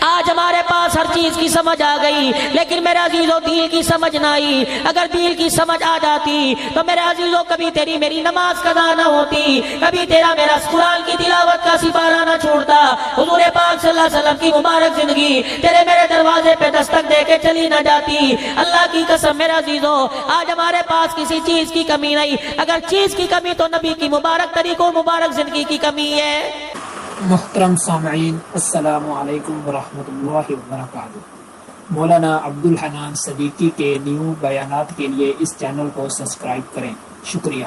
آج ہمارے پاس ہر چیز کی سمجھ آ گئی، لیکن میرے عزیزوں دین کی سمجھ نہ آئی۔ اگر دین کی سمجھ آ جاتی تو میرے عزیزوں کبھی تیری میری نماز قضا نہ ہوتی، کبھی تیرا میرا قرآن کی تلاوت کا سپارہ نہ چھوڑتا۔ حضور پاک صلی اللہ علیہ وسلم کی مبارک زندگی تیرے میرے دروازے پہ دستک دے کے چلی نہ جاتی۔ اللہ کی قسم میرے عزیزوں آج ہمارے پاس کسی چیز کی کمی نہیں، اگر چیز کی کمی تو نبی کی مبارک طریقوں مبارک زندگی کی کمی ہے۔ محترم سامعین، السلام علیکم ورحمۃ اللہ وبرکاتہ۔ مولانا عبدالحنان صدیقی کے نیو بیانات کے لیے اس چینل کو سبسکرائب کریں، شکریہ۔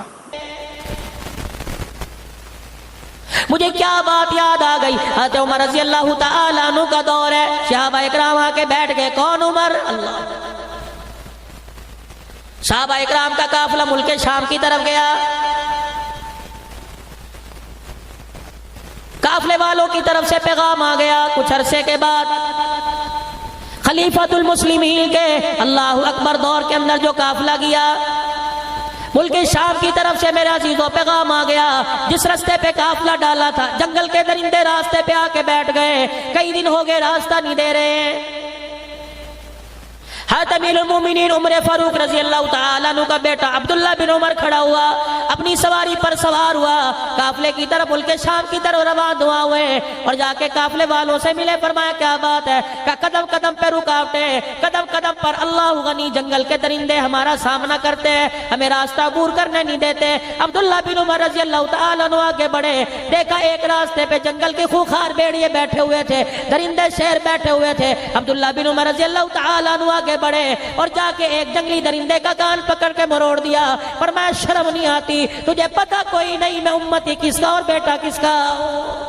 مجھے کیا بات یاد آ گئی، حضرت عمر رضی اللہ تعالیٰ عنہ کا دور ہے، صحابہ اکرام آ کے بیٹھ گئے۔ کون عمر؟ اللہ۔ صحابہ اکرام کا قافلہ ملک شام کی طرف گیا، قافلے والوں کی طرف سے پیغام آ گیا۔ کچھ عرصے کے بعد خلیفۃ المسلمین کے اللہ اکبر دور کے اندر جو قافلہ گیا ملک شام کی طرف سے، میرے عزیزوں پیغام آ گیا۔ جس راستے پہ قافلہ ڈالا تھا جنگل کے درندے راستے پہ آ کے بیٹھ گئے، کئی دن ہو گئے راستہ نہیں دے رہے ہیں۔ حضرت امیر المومنین عمر فاروق رضی اللہ تعالیٰ عنہ کا بیٹا عبداللہ بن عمر کھڑا ہوا، اپنی سواری پر سوار ہوا، قافلے کی طرف ملک شام کی طرف روان ہوا ہوئے، اور جا کے قافلے والوں سے ملے۔ فرمایا کیا بات ہے؟ کہ قدم قدم پہ رکاوٹیں، قدم قدم پر اللہ غنی جنگل کے درندے ہمارا سامنا کرتے ہیں، ہمیں راستہ عبور کرنے نہیں دیتے۔ عبداللہ بن عمر رضی اللہ تعالیٰ عنہ آگے بڑھے، دیکھا ایک راستے پہ جنگل کے خوخار بھیڑیے بیٹھے ہوئے تھے، درندے شیر بیٹھے ہوئے تھے۔ عبداللہ بن عمر رضی اللہ تعالیٰ عنہ آگے بڑھے اور جا کے ایک جنگلی درندے کا کان پکڑ کے مروڑ دیا۔ فرمایا شرم نہیں آتی تجھے؟ پتہ کوئی نہیں میں امتی کس کا اور بیٹا کس کا ہوں؟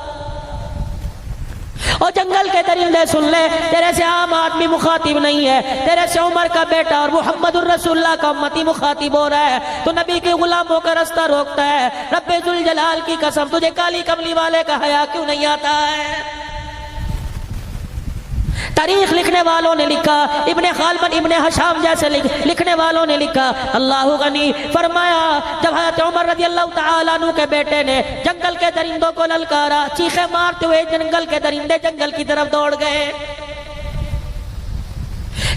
اور جنگل کے درندے سن لے، تیرے سے عام آدمی مخاطب نہیں ہے، تیرے سے عمر کا بیٹا اور محمد الرسول اللہ کا امتی مخاطب ہو رہا ہے۔ تو نبی کے غلاموں کا راستہ روکتا ہے۔ رب ذوالجلال کی قسم تجھے کالی کملی والے کا حیا کیوں نہیں آتا ہے؟ تاریخ لکھنے والوں نے لکھا، ابن خالد ابن حشام جیسے لکھنے والوں نے لکھا، اللہ غنی فرمایا جب حضرت عمر رضی اللہ تعالیٰ عنہ کے بیٹے نے جنگل کے درندوں کو للکارا، چیخیں مارتے ہوئے جنگل کے درندے جنگل کی طرف دوڑ گئے۔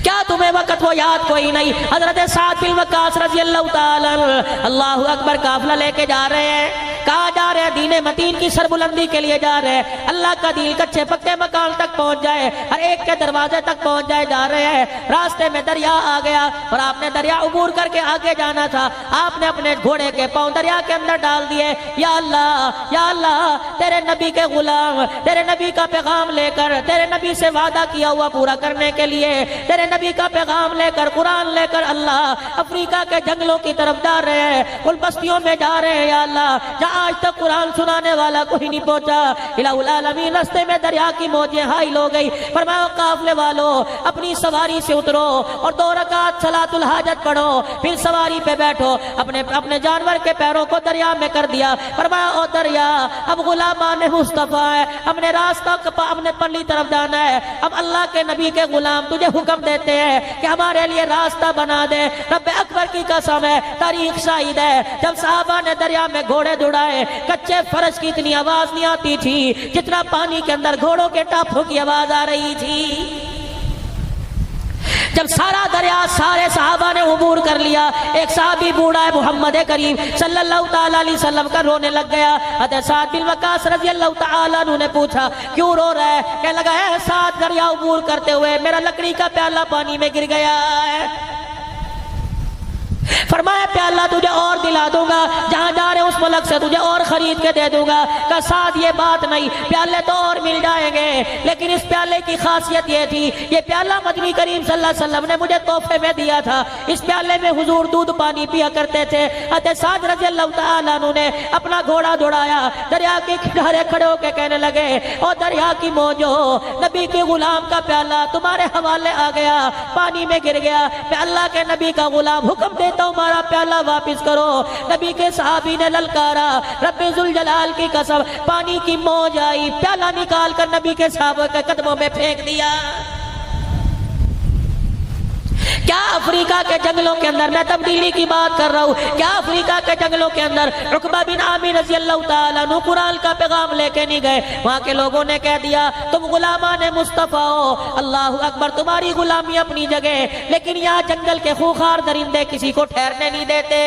کیا تمہیں وقت وہ یاد کوئی نہیں؟ حضرت سعد بن وقاص رضی اللہ تعالیٰ عنہ اللہ اکبر قافلہ لے کے جا رہے ہیں۔ کہاں جا رہے ہیں؟ دین متین کی سربلندی کے لیے جا رہے ہیں۔ اللہ کا دین کچے پکے مکان تک پہنچ جائے، ہر ایک کے دروازے تک پہنچ جائے، جا رہے ہیں۔ راستے میں دریا آ گیا اور آپ نے دریا عبور کر کے آگے جانا تھا۔ آپ نے اپنے گھوڑے کے پاؤں دریا کے اندر ڈال دیے۔ یا اللہ تیرے نبی کے غلام تیرے نبی کا پیغام لے کر، تیرے نبی سے وعدہ کیا ہوا پورا کرنے کے لیے، تیرے نبی کا پیغام لے کر، قرآن لے کر اللہ افریقہ کے جنگلوں کی طرف جا رہے ہیں، ان بستیوں میں جا رہے ہیں۔ یا اللہ جہاں آج تک قرآن سنانے والا کوئی نہیں پہنچا، الہ العالمین رستے میں دریا کی موجیں حائل ہو گئی۔ فرمایا قافلے والوں اپنی سواری سے اترو اور 2 رکعت صلاۃ الحاجت پڑھو، پھر سواری پہ بیٹھو۔ اپنے جانور کے پیروں کو دریا میں کر دیا۔ فرمایا او دریا اب غلامان مصطفیٰ ہے، ہم نے راستہ اپنے پرلی طرف جانا ہے، اب اللہ کے نبی کے غلام تجھے حکم دیتے ہیں کہ ہمارے لیے راستہ بنا دے۔ رب اکبر کی قسم ہے، تاریخ شاہد ہے، جب صحابہ نے دریا میں گھوڑے دوڑائے کچے فرش کی اتنی آواز نہیں آتی تھی جتنا پانی کے اندر گھوڑوں کے ٹاپوں کی آواز آ رہی تھی۔ جب سارا دریا سارے صحابہ نے عبور کر لیا، ایک صحابی بوڑھا ہے محمد کریم صلی اللہ تعالیٰ علیہ وسلم کا رونے لگ گیا۔ حضرت سعد بن وقاص رضی اللہ تعالیٰ عنہ نے پوچھا کیوں رو رہا ہے؟ کہنے لگا ہے سعد دریا عبور کرتے ہوئے میرا لکڑی کا پیالہ پانی میں گر گیا ہے۔ فرمایا پیالہ تجھے اور دلا دوں گا، جہاں جا رہے اس ملک سے تجھے اور خرید کے دے دوں گا۔ کہ ساتھ یہ بات نہیں، پیالے تو اور مل جائیں گے، لیکن اس پیالے کی خاصیت یہ تھی یہ پیالہ مدنی کریم صلی اللہ علیہ وسلم نے مجھے تحفے میں دیا تھا۔ اس پیالے میں حضور دودھ پانی پیا کرتے تھے۔ حضرت سعد رضی اللہ تعالیٰ عنہ نے اپنا گھوڑا دوڑایا، دریا کے کنارے کھڑے ہو کے کہنے لگے او دریا کی موجو، نبی کے غلام کا پیالہ تمہارے حوالے آ گیا، پانی میں گر گیا، میں اللہ کے نبی کا غلام حکم دیتا ہوں ہمارا پیالہ واپس کرو۔ نبی کے صحابی نے للکارا، رب ذوالجلال کی قسم پانی کی موج آئی، پیالہ نکال کر نبی کے صحابہ کے قدموں میں پھینک دیا۔ کیا افریقہ کے جنگلوں کے اندر، میں تبدیلی کی بات کر رہا ہوں، کیا افریقہ کے جنگلوں کے اندر عقبہ بن عامر رضی اللہ تعالیٰ عنہ قرآن کا پیغام لے کے نہیں گئے؟ وہاں کے لوگوں نے کہہ دیا تم غلامان مصطفیٰ ہو، اللہ اکبر، تمہاری غلامی اپنی جگہ، لیکن یہاں جنگل کے خوخار درندے کسی کو ٹھہرنے نہیں دیتے۔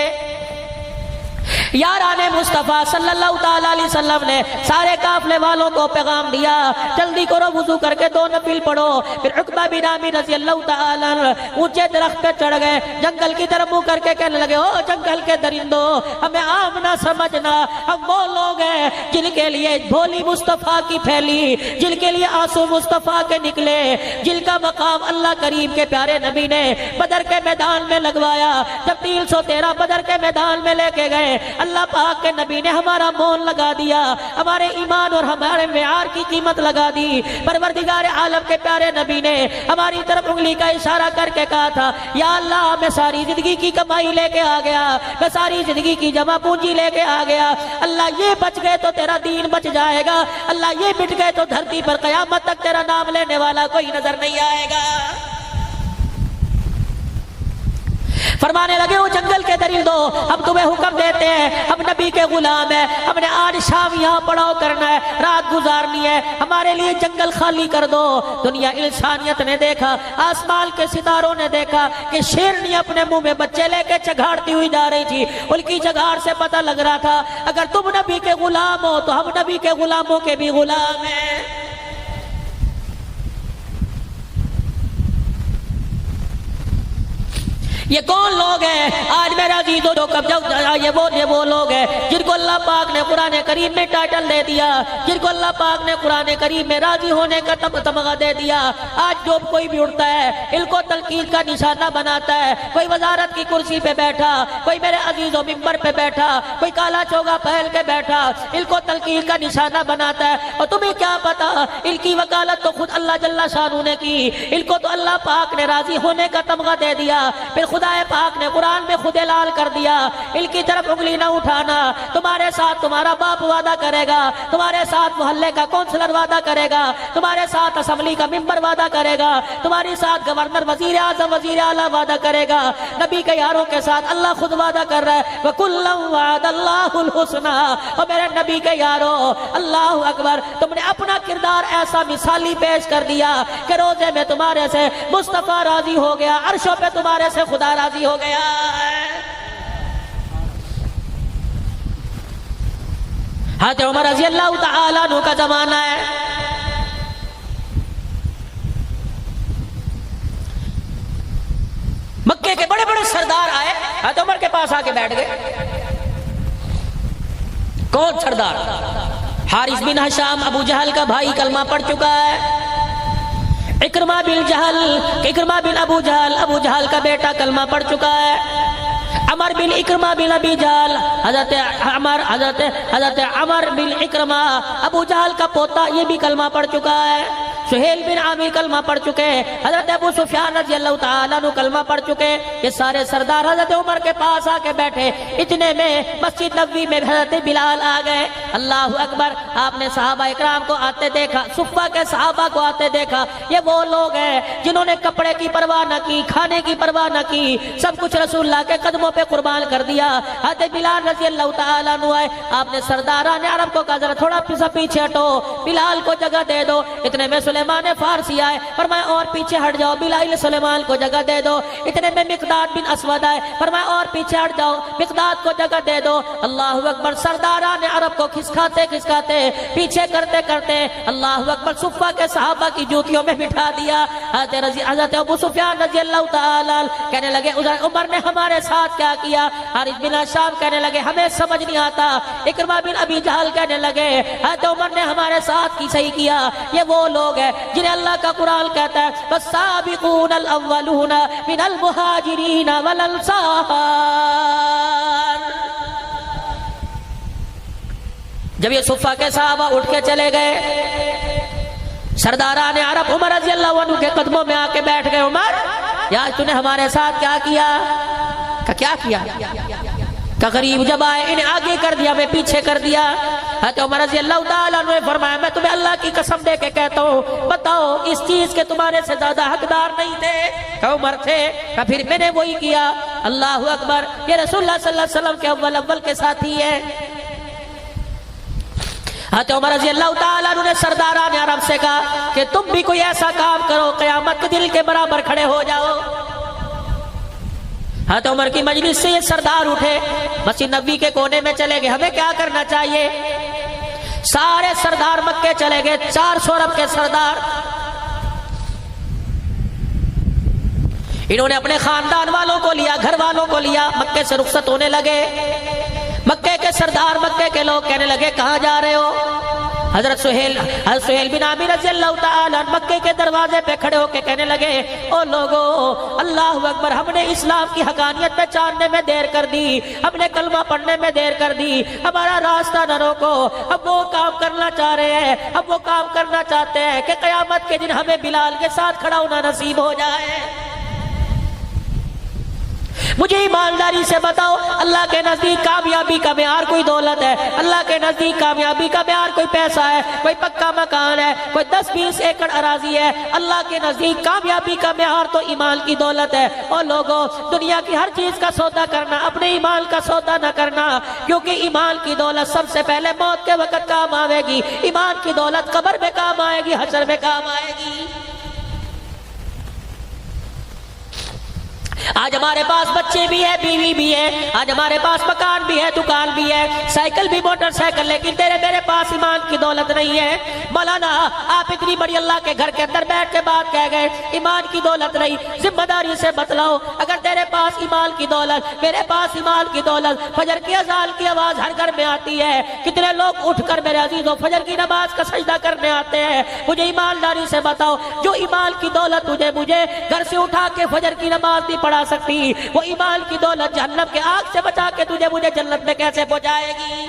یاران مصطفیٰ صلی اللہ تعالیٰ علیہ وسلم نے سارے قافلے والوں کو پیغام دیا، جلدی کرو وضو کر کے 2 نفل پڑھو۔ پھر عقبہ بن عامر رضی اللہ تعالیٰ عنہ اونچے درخت پہ چڑھ گئے، جنگل کی طرف منہ کر کے کہنے لگے او جنگل کے درندوں، ہمیں عام نہ سمجھنا، ہم وہ لوگ ہیں جن کے لیے بھولی مصطفیٰ کی پھیلی، جن کے لیے آنسو مصطفیٰ کے نکلے، جن کا مقام اللہ کریم کے پیارے نبی نے بدر کے میدان میں لگوایا۔ جب 313 بدر کے میدان میں لے کے گئے، اللہ پاک کے نبی نے ہمارا مول لگا دیا، ہمارے ایمان اور ہمارے معیار کی قیمت لگا دی۔ پروردگار عالم کے پیارے نبی نے ہماری طرف انگلی کا اشارہ کر کے کہا تھا یا اللہ میں ساری زندگی کی کمائی لے کے آ گیا، میں ساری زندگی کی جمع پونجی لے کے آ گیا، اللہ یہ بچ گئے تو تیرا دین بچ جائے گا، اللہ یہ مٹ گئے تو دھرتی پر قیامت تک تیرا نام لینے والا کوئی نظر نہیں آئے گا۔ فرمانے لگے وہ جنگل کے درندوں، ہم تمہیں حکم دیتے ہیں، ہم نبی کے غلام ہیں، ہم نے آج شام یہاں پڑاؤ کرنا ہے، رات گزارنی ہے، ہمارے لیے جنگل خالی کر دو۔ دنیا انسانیت نے دیکھا، آسمان کے ستاروں نے دیکھا کہ شیرنی اپنے منہ میں بچے لے کے چگھاڑتی ہوئی جا رہی تھی، ان کی چگھاڑ سے پتہ لگ رہا تھا اگر تم نبی کے غلام ہو تو ہم نبی کے غلاموں کے بھی غلام ہیں۔ یہ کون لوگ ہیں آج میرا عزیزو جو یہ وہ لوگ ہیں جن کو اللہ پاک نے قرآن کریم میں ٹائٹل دے دیا، جن کو اللہ پاک نے قرآن کریم میں راضی ہونے کا تمغہ دے دیا۔ آج جو کوئی بھی اٹھتا ہے ان کو تنقید کا نشانہ بناتا ہے، کوئی وزارت کی کرسی پہ بیٹھا، کوئی میرے عزیزو ممبر پہ بیٹھا، کوئی کالا چوگا پہن کے بیٹھا، ان کو تنقید کا نشانہ بناتا ہے۔ اور تمہیں کیا پتا ان کی وکالت تو خود اللہ جل شانہ نے کی، ان کو تو اللہ پاک نے راضی ہونے کا تمغہ دے دیا، پھر خدا پاک نے قرآن میں خود اعلان کر دیا ان کی طرف انگلی نہ اٹھانا، تمہارے ساتھ تمہارا باپ وعدہ کرے گا، تمہارے ساتھ محلے کا کونسلر وعدہ کرے گا، تمہارے ساتھ اسمبلی کا ممبر وعدہ کرے گا، تمہاری ساتھ گورنر وزیر اعظم وزیر اعلیٰ وعدہ کرے گا، نبی کے یاروں کے ساتھ اللہ خود وعدہ کر رہا ہے وَكُلًّا وَعَدَ اللَّهُ الْحُسْنَىٰ۔ اور میرے نبی کے یاروں اللہ اکبر، تم نے اپنا کردار ایسا مثالی پیش کر دیا کہ روزے میں تمہارے سے مصطفیٰ راضی ہو گیا، عرشوں پہ تمہارے سے خدا راضی ہو گیا ہے۔ حضرت عمر رضی اللہ تعالیٰ عنہ کا زمانہ ہے، مکے کے بڑے بڑے سردار آئے، حضرت عمر کے پاس آ کے بیٹھ گئے۔ کون سردار؟ حارث بن ہشام، ابو جہل کا بھائی، کلمہ پڑھ چکا ہے۔ اکرمہ بن ابو جہل کا بیٹا کلمہ پڑھ چکا ہے۔ عمر بن اکرمہ بن ابی جہل، حضرت عمر بن اکرمہ ابو جہل کا پوتا، یہ بھی کلمہ پڑھ چکا ہے۔ سہیل بن عامر کلمہ پڑھ چکے، حضرت ابو سفیان رضی اللہ تعالیٰ عنہ کلمہ پڑھ چکے۔ یہ سارے سردار حضرت عمر کے پاس آ کے بیٹھے، اتنے میں مسجد نبوی میں حضرت بلال آ گئے۔ اللہ اکبر، آپ نے صحابہ اکرام کو آتے دیکھا، صفہ کے صحابہ کو آتے دیکھا۔ یہ وہ لوگ ہیں جنہوں نے کپڑے کی پرواہ نہ کی، کھانے کی پرواہ نہ کی، سب کچھ رسول اللہ کے قدموں پہ قربان کر دیا۔ حضرت بلال رضی اللہ تعالیٰ عنہ آئے، آپ نے سرداران عرب کو کہا ذرا تھوڑا پیچھے ہٹو، بلال کو جگہ دے دو۔ اتنے میں سلیمان فارسی آئے، فرمایا اور پیچھے ہٹ جاؤ، بلال سلیمان کو جگہ دے دو۔ اتنے میں مقداد بن اسود آئے، فرمایا اور پیچھے ہٹ جاؤ، مقداد کو جگہ دے دو۔ اللہ اکبر، سرداران عرب کو کھسکاتے پیچھے کرتے اللہ اکبر صفہ کے صحابہ کی جوتیوں میں بٹھا دیا۔ حضرت ابو سفیان رضی اللہ تعالیٰ کہنے لگے عمر نے ہمارے ساتھ کیا کیا؟ حارث بن ہشام کہنے لگے ہمیں سمجھ نہیں آتا۔ اکرمہ بن ابی جہل کہنے لگے حضرت عمر نے ہمارے ساتھ کی صحیح کیا۔ یہ وہ لوگ ہیں جنہیں اللہ کا قرآن کہتا ہے والسابقون الاولون من المہاجرین والانصار۔ جب یہ صفہ کے صحابہ اٹھ کے چلے گئے، سرداران عرب عمر رضی اللہ عنہ کے قدموں میں آ کے بیٹھ گئے۔ عمر، یار تو نے ہمارے ساتھ کیا کیا؟ کیا کہ غریب جب آئے انہیں آگے کر دیا میں پیچھے کر دیا. حضرت عمر رضی اللہ تعالیٰ عنہ نے فرمایا میں تمہیں اللہ کی قسم دے کے کہتا ہوں بتاؤ اس چیز کے تمہارے سے زیادہ حقدار نہیں تھے؟ کہ عمر تھے. کہ پھر میں نے وہی کیا. اللہ اکبر. یہ رسول اللہ صلی اللہ علیہ وسلم کے اول کے ساتھی ہے. حضرت عمر رضی اللہ تعالیٰ عنہ نے سرداران عرب سے کہا کہ تم بھی کوئی ایسا کام کرو قیامت کے دل کے برابر کھڑے ہو جاؤ. حضرت عمر کی مجلس سے یہ سردار اٹھے, مسجد نبوی کے کونے میں چلے گئے. ہمیں کیا کرنا چاہیے؟ سارے سردار مکے چلے گئے, 400 عرب کے سردار. انہوں نے اپنے خاندان والوں کو لیا, گھر والوں کو لیا, مکے سے رخصت ہونے لگے. مکے کے سردار, مکے کے لوگ کہنے لگے کہاں جا رہے ہو؟ حضرت سہیل بن عامر رضی اللہ تعالیٰ مکے کے دروازے پہ کھڑے ہو کے کہنے لگے او لوگو اللہ اکبر, ہم نے اسلام کی حقانیت پہچاننے میں دیر کر دی, ہم نے کلمہ پڑھنے میں دیر کر دی, ہمارا راستہ نہ روکو. اب وہ کام کرنا چاہ رہے ہیں, اب وہ کام کرنا چاہتے ہیں کہ قیامت کے دن ہمیں بلال کے ساتھ کھڑا ہونا نصیب ہو جائے. مجھے ایمانداری سے بتاؤ اللہ کے نزدیک کامیابی کا معیار کوئی دولت ہے؟ اللہ کے نزدیک کامیابی کا معیار کوئی پیسہ ہے, کوئی پکا مکان ہے, کوئی 10-20 ایکڑ اراضی ہے؟ اللہ کے نزدیک کامیابی کا معیار تو ایمان کی دولت ہے. اور لوگوں دنیا کی ہر چیز کا سودا کرنا, اپنے ایمان کا سودا نہ کرنا, کیونکہ ایمان کی دولت سب سے پہلے موت کے وقت کام آئے گی. ایمان کی دولت قبر میں کام آئے گی, حشر میں کام آئے گی. آج ہمارے پاس بچے بھی ہے, بیوی بھی ہے, آج ہمارے پاس مکان بھی ہے, دکان بھی ہے, سائیکل بھی, موٹر سائیکل, لیکن تیرے میرے پاس ایمان کی دولت نہیں ہے. مولانا آپ اتنی بڑی اللہ کے گھر کے اندر بیٹھ کے بات کہہ گئے ایمان کی دولت نہیں. ذمہ داری سے بتلاؤ اگر تیرے پاس ایمان کی دولت, میرے پاس ایمان کی دولت, فجر کی اذان کی آواز ہر گھر میں آتی ہے, کتنے لوگ اٹھ کر میرے عزیزوں فجر کی نماز کا سجدہ کرنے آتے ہیں. مجھے ایمانداری سے بتاؤ جو ایمان کی دولت تجھے مجھے گھر سے اٹھا کے فجر کی نماز نہیں پڑھا سکتی, وہ ایمان کی دولت جہنم کے آگ سے بچا کے تجھے مجھے جنت میں کیسے پہنچائے گی؟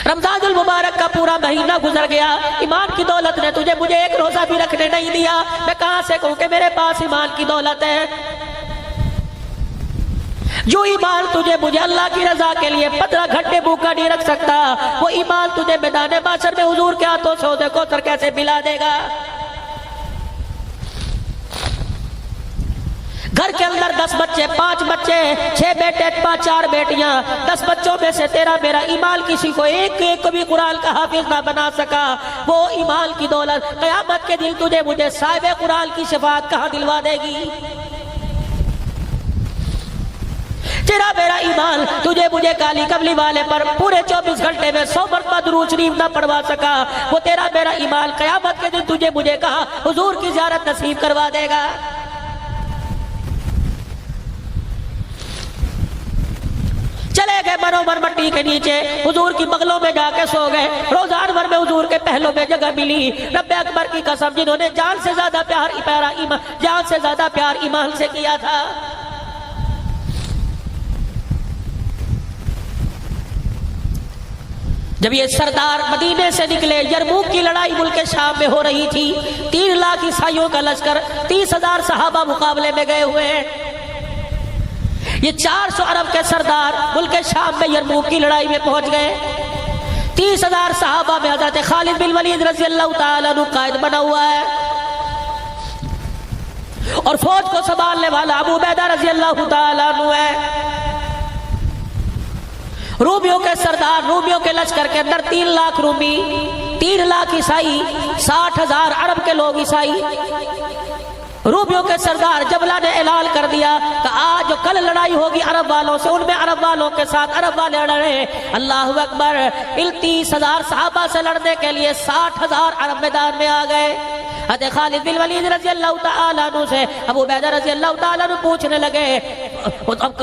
رمضان المبارک کا پورا مہینہ گزر گیا, ایمان کی دولت نے تجھے مجھے ایک روزہ بھی رکھنے نہیں دیا. میں کہاں سے کہوں کہ میرے پاس ایمان کی دولت ہے؟ جو ایمان تجھے مجھے اللہ کی رضا کے لیے 15 گھنٹے بھوکا نہیں رکھ سکتا, وہ ایمان تجھے میدان محشر میں حضور کے ہاتھوں سے حوض کوثر کیسے پلا دے گا؟ گھر کے اندر 10 بچے, 5 بچے, 6 بیٹے, 4 بیٹیاں, 10 بچوں میں سے تیرا میرا ایمان کسی کو ایک بھی قرآن کا حافظ نہ بنا سکا. وہ ایمان کی دولت قیامت کے دن تجھے مجھے صاحب قرآن کی شفاعت کہاں دلوا دے گی؟ تیرا میرا ایمان تجھے مجھے کالی کملی والے پر پورے 24 گھنٹے میں 100 مرتبہ درود شریف نہ پڑھوا سکا. وہ تیرا میرا ایمان قیامت کے دن تجھے مجھے کہاں حضور کی زیارت نصیب کروا دے گا؟ چلے گئے بروبر مٹی کے نیچے, حضور کی بغلوں میں جا کے سو گئے. روزان بھر میں حضور کے پہلوں میں جگہ ملی. رب اکبر کی قسم جنہوں نے جان سے زیادہ پیار ایمان سے کیا تھا. جب یہ سردار مدینے سے نکلے, یرموک کی لڑائی ملک شام میں ہو رہی تھی. 3 لاکھ عیسائیوں کا لشکر, 30,000 صحابہ مقابلے میں گئے ہوئے ہیں. یہ 400 عرب کے سردار ملک شام میں یرموک کی لڑائی میں پہنچ گئے. 30,000 صحابہ میں حضرت خالد بن ولید رضی اللہ تعالیٰ عنہ قائد بنا ہوا ہے, اور فوج کو سنبھالنے والا ابو عبیدہ رضی اللہ تعالیٰ عنہ ہے. رومیوں کے سردار, رومیوں کے لشکر کے اندر 3 لاکھ رومی, 3 لاکھ عیسائی, 60,000 عرب کے لوگ عیسائی. رومیوں کے سردار جبلہ نے اعلان کر دیا کہ آج جو کل لڑائی ہوگی عرب والوں سے, ان میں عرب والوں کے ساتھ عرب والے لڑیں. اللہ اکبر. ان 30,000 صحابہ سے لڑنے کے لیے 60,000 عرب میدان میں آ گئے. حضرت خالد بن ولید رضی اللہ تعالیٰ عنہ سے ابو عبیدہ رضی اللہ تعالیٰ عنہ پوچھنے لگے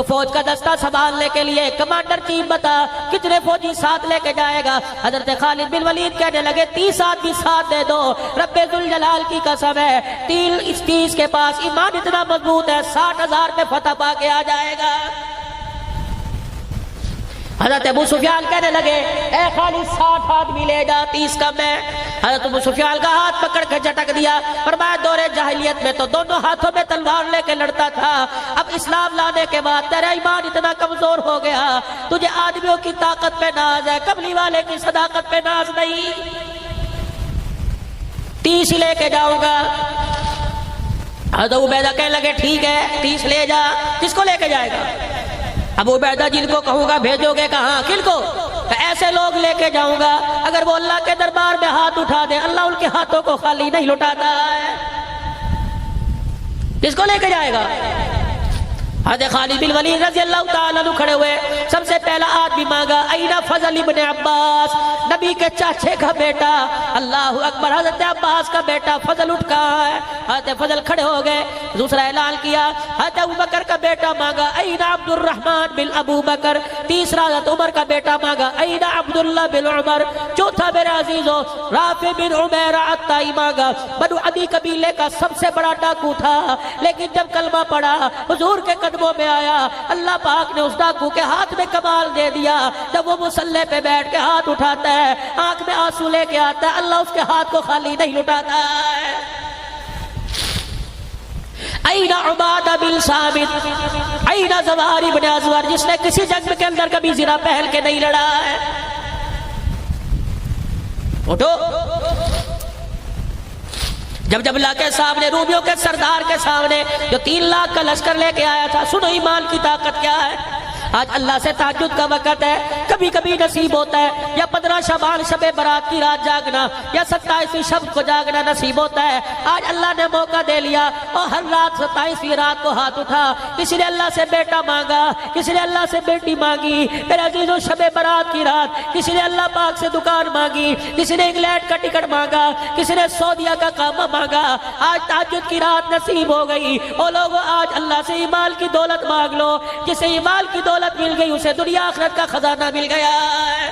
فوج کا دستہ سنبھالنے کے لیے کمانڈر چیف بتا کتنے فوجی ساتھ لے کے جائے گا؟ حضرت خالد بن ولید کہنے لگے 30 آدمی ساتھ دے دو. رب ذوالجلال کی قسم ہے 30 کے پاس ایمان اتنا مضبوط ہے 60,000 میں فتح پا کے آ جائے گا. حضرت ابو سفیان کہنے لگے اے خالد 60 آدمی لے جا 30 کم ہے. حضرت ابو سفیان کا ہاتھ پکڑ کے جھٹک دیا. فرمایا دور جاہلیت میں تو دونوں ہاتھوں میں تلوار لے کے لڑتا تھا, اب اسلام لانے کے بعد تیرا ایمان اتنا کمزور ہو گیا, تجھے آدمیوں کی طاقت پہ ناز ہے, کملی والے کی صداقت پہ ناز نہیں. 30 لے کے جاؤں گا. حضرت ابو عبیدہ کہنے لگے ٹھیک ہے 30 لے جا. کس کو لے کے جائے گا؟ ابو عبیدہ جن کو کہوں گا بھیجو گے کہاں, کن کو؟ ایسے لوگ لے کے جاؤں گا اگر وہ اللہ کے دربار میں ہاتھ اٹھا دے اللہ ان کے ہاتھوں کو خالی نہیں لٹاتا ہے. کس کو لے کے جائے گا؟ حضرت خالد بن ولید رضی اللہ تعالیٰ عنہ کھڑے ہوئے, سب سے پہلا آدمی مانگا اینا فضل ابن عباس, نبی کے چاچے کا بیٹا. اللہ اکبر, حضرت عباس کا بیٹا فضل اٹھ کہاں ہے؟ حضرت فضل کھڑے ہو گئے. دوسرا اعلان کیا حضرت ابو بکر کا بیٹا مانگا اینا عبد الرحمن بن ابو بکر. تیسرا حضرت عمر کا بیٹا مانگا اینا عبداللہ بن عمر. چوتھا میرے عزیزو رافع بن عمیرہ الطائی مانگا. بنو عدی قبیلے کا سب سے بڑا ڈاکو تھا, لیکن جب کلمہ پڑھا حضور کے قدموں میں آیا, اللہ پاک نے اس ڈاکو کے ہاتھ میں کمال دے دیا. جب وہ مصلی پہ بیٹھ کے ہاتھ اٹھاتا ہے آنکھ میں آنسو لے کے آتا ہے, اللہ اس کے ہاتھ کو خالی نہیں لٹاتا ہے. اینا عبادہ بن ثابت, اینا زواری بن ازور جس نے کسی جنگ کے اندر کبھی زرہ پہن کے نہیں لڑا ہے. اٹھو. جب اللہ کے سامنے رومیوں کے سردار کے سامنے جو 3 لاکھ کا لشکر لے کے آیا تھا, سنو ایمان کی طاقت کیا ہے. آج اللہ سے تہجد کا وقت ہے, کبھی کبھی نصیب ہوتا ہے یا 15 شعبان شب برات کی رات جاگنا یا 27ویں شب کو جاگنا نصیب ہوتا ہے. آج اللہ نے موقع دے لیا اور ہر رات 27ویں رات کو ہاتھ اٹھا. کسی نے اللہ سے بیٹا مانگا, کسی نے اللہ سے بیٹی مانگی. میرے عزیزو شب برات کی رات کسی نے اللہ پاک سے دکان مانگی, کسی نے انگلینڈ کا ٹکٹ مانگا, کسی نے سعودیہ کا کام مانگا. آج تہجد کی رات نصیب ہو گئی. او لوگو آج اللہ سے ایمان کی دولت مانگ لو. جسے ایمان کی دولت مل گئی اسے دنیا آخرت کا خزانہ مل گیا ہے.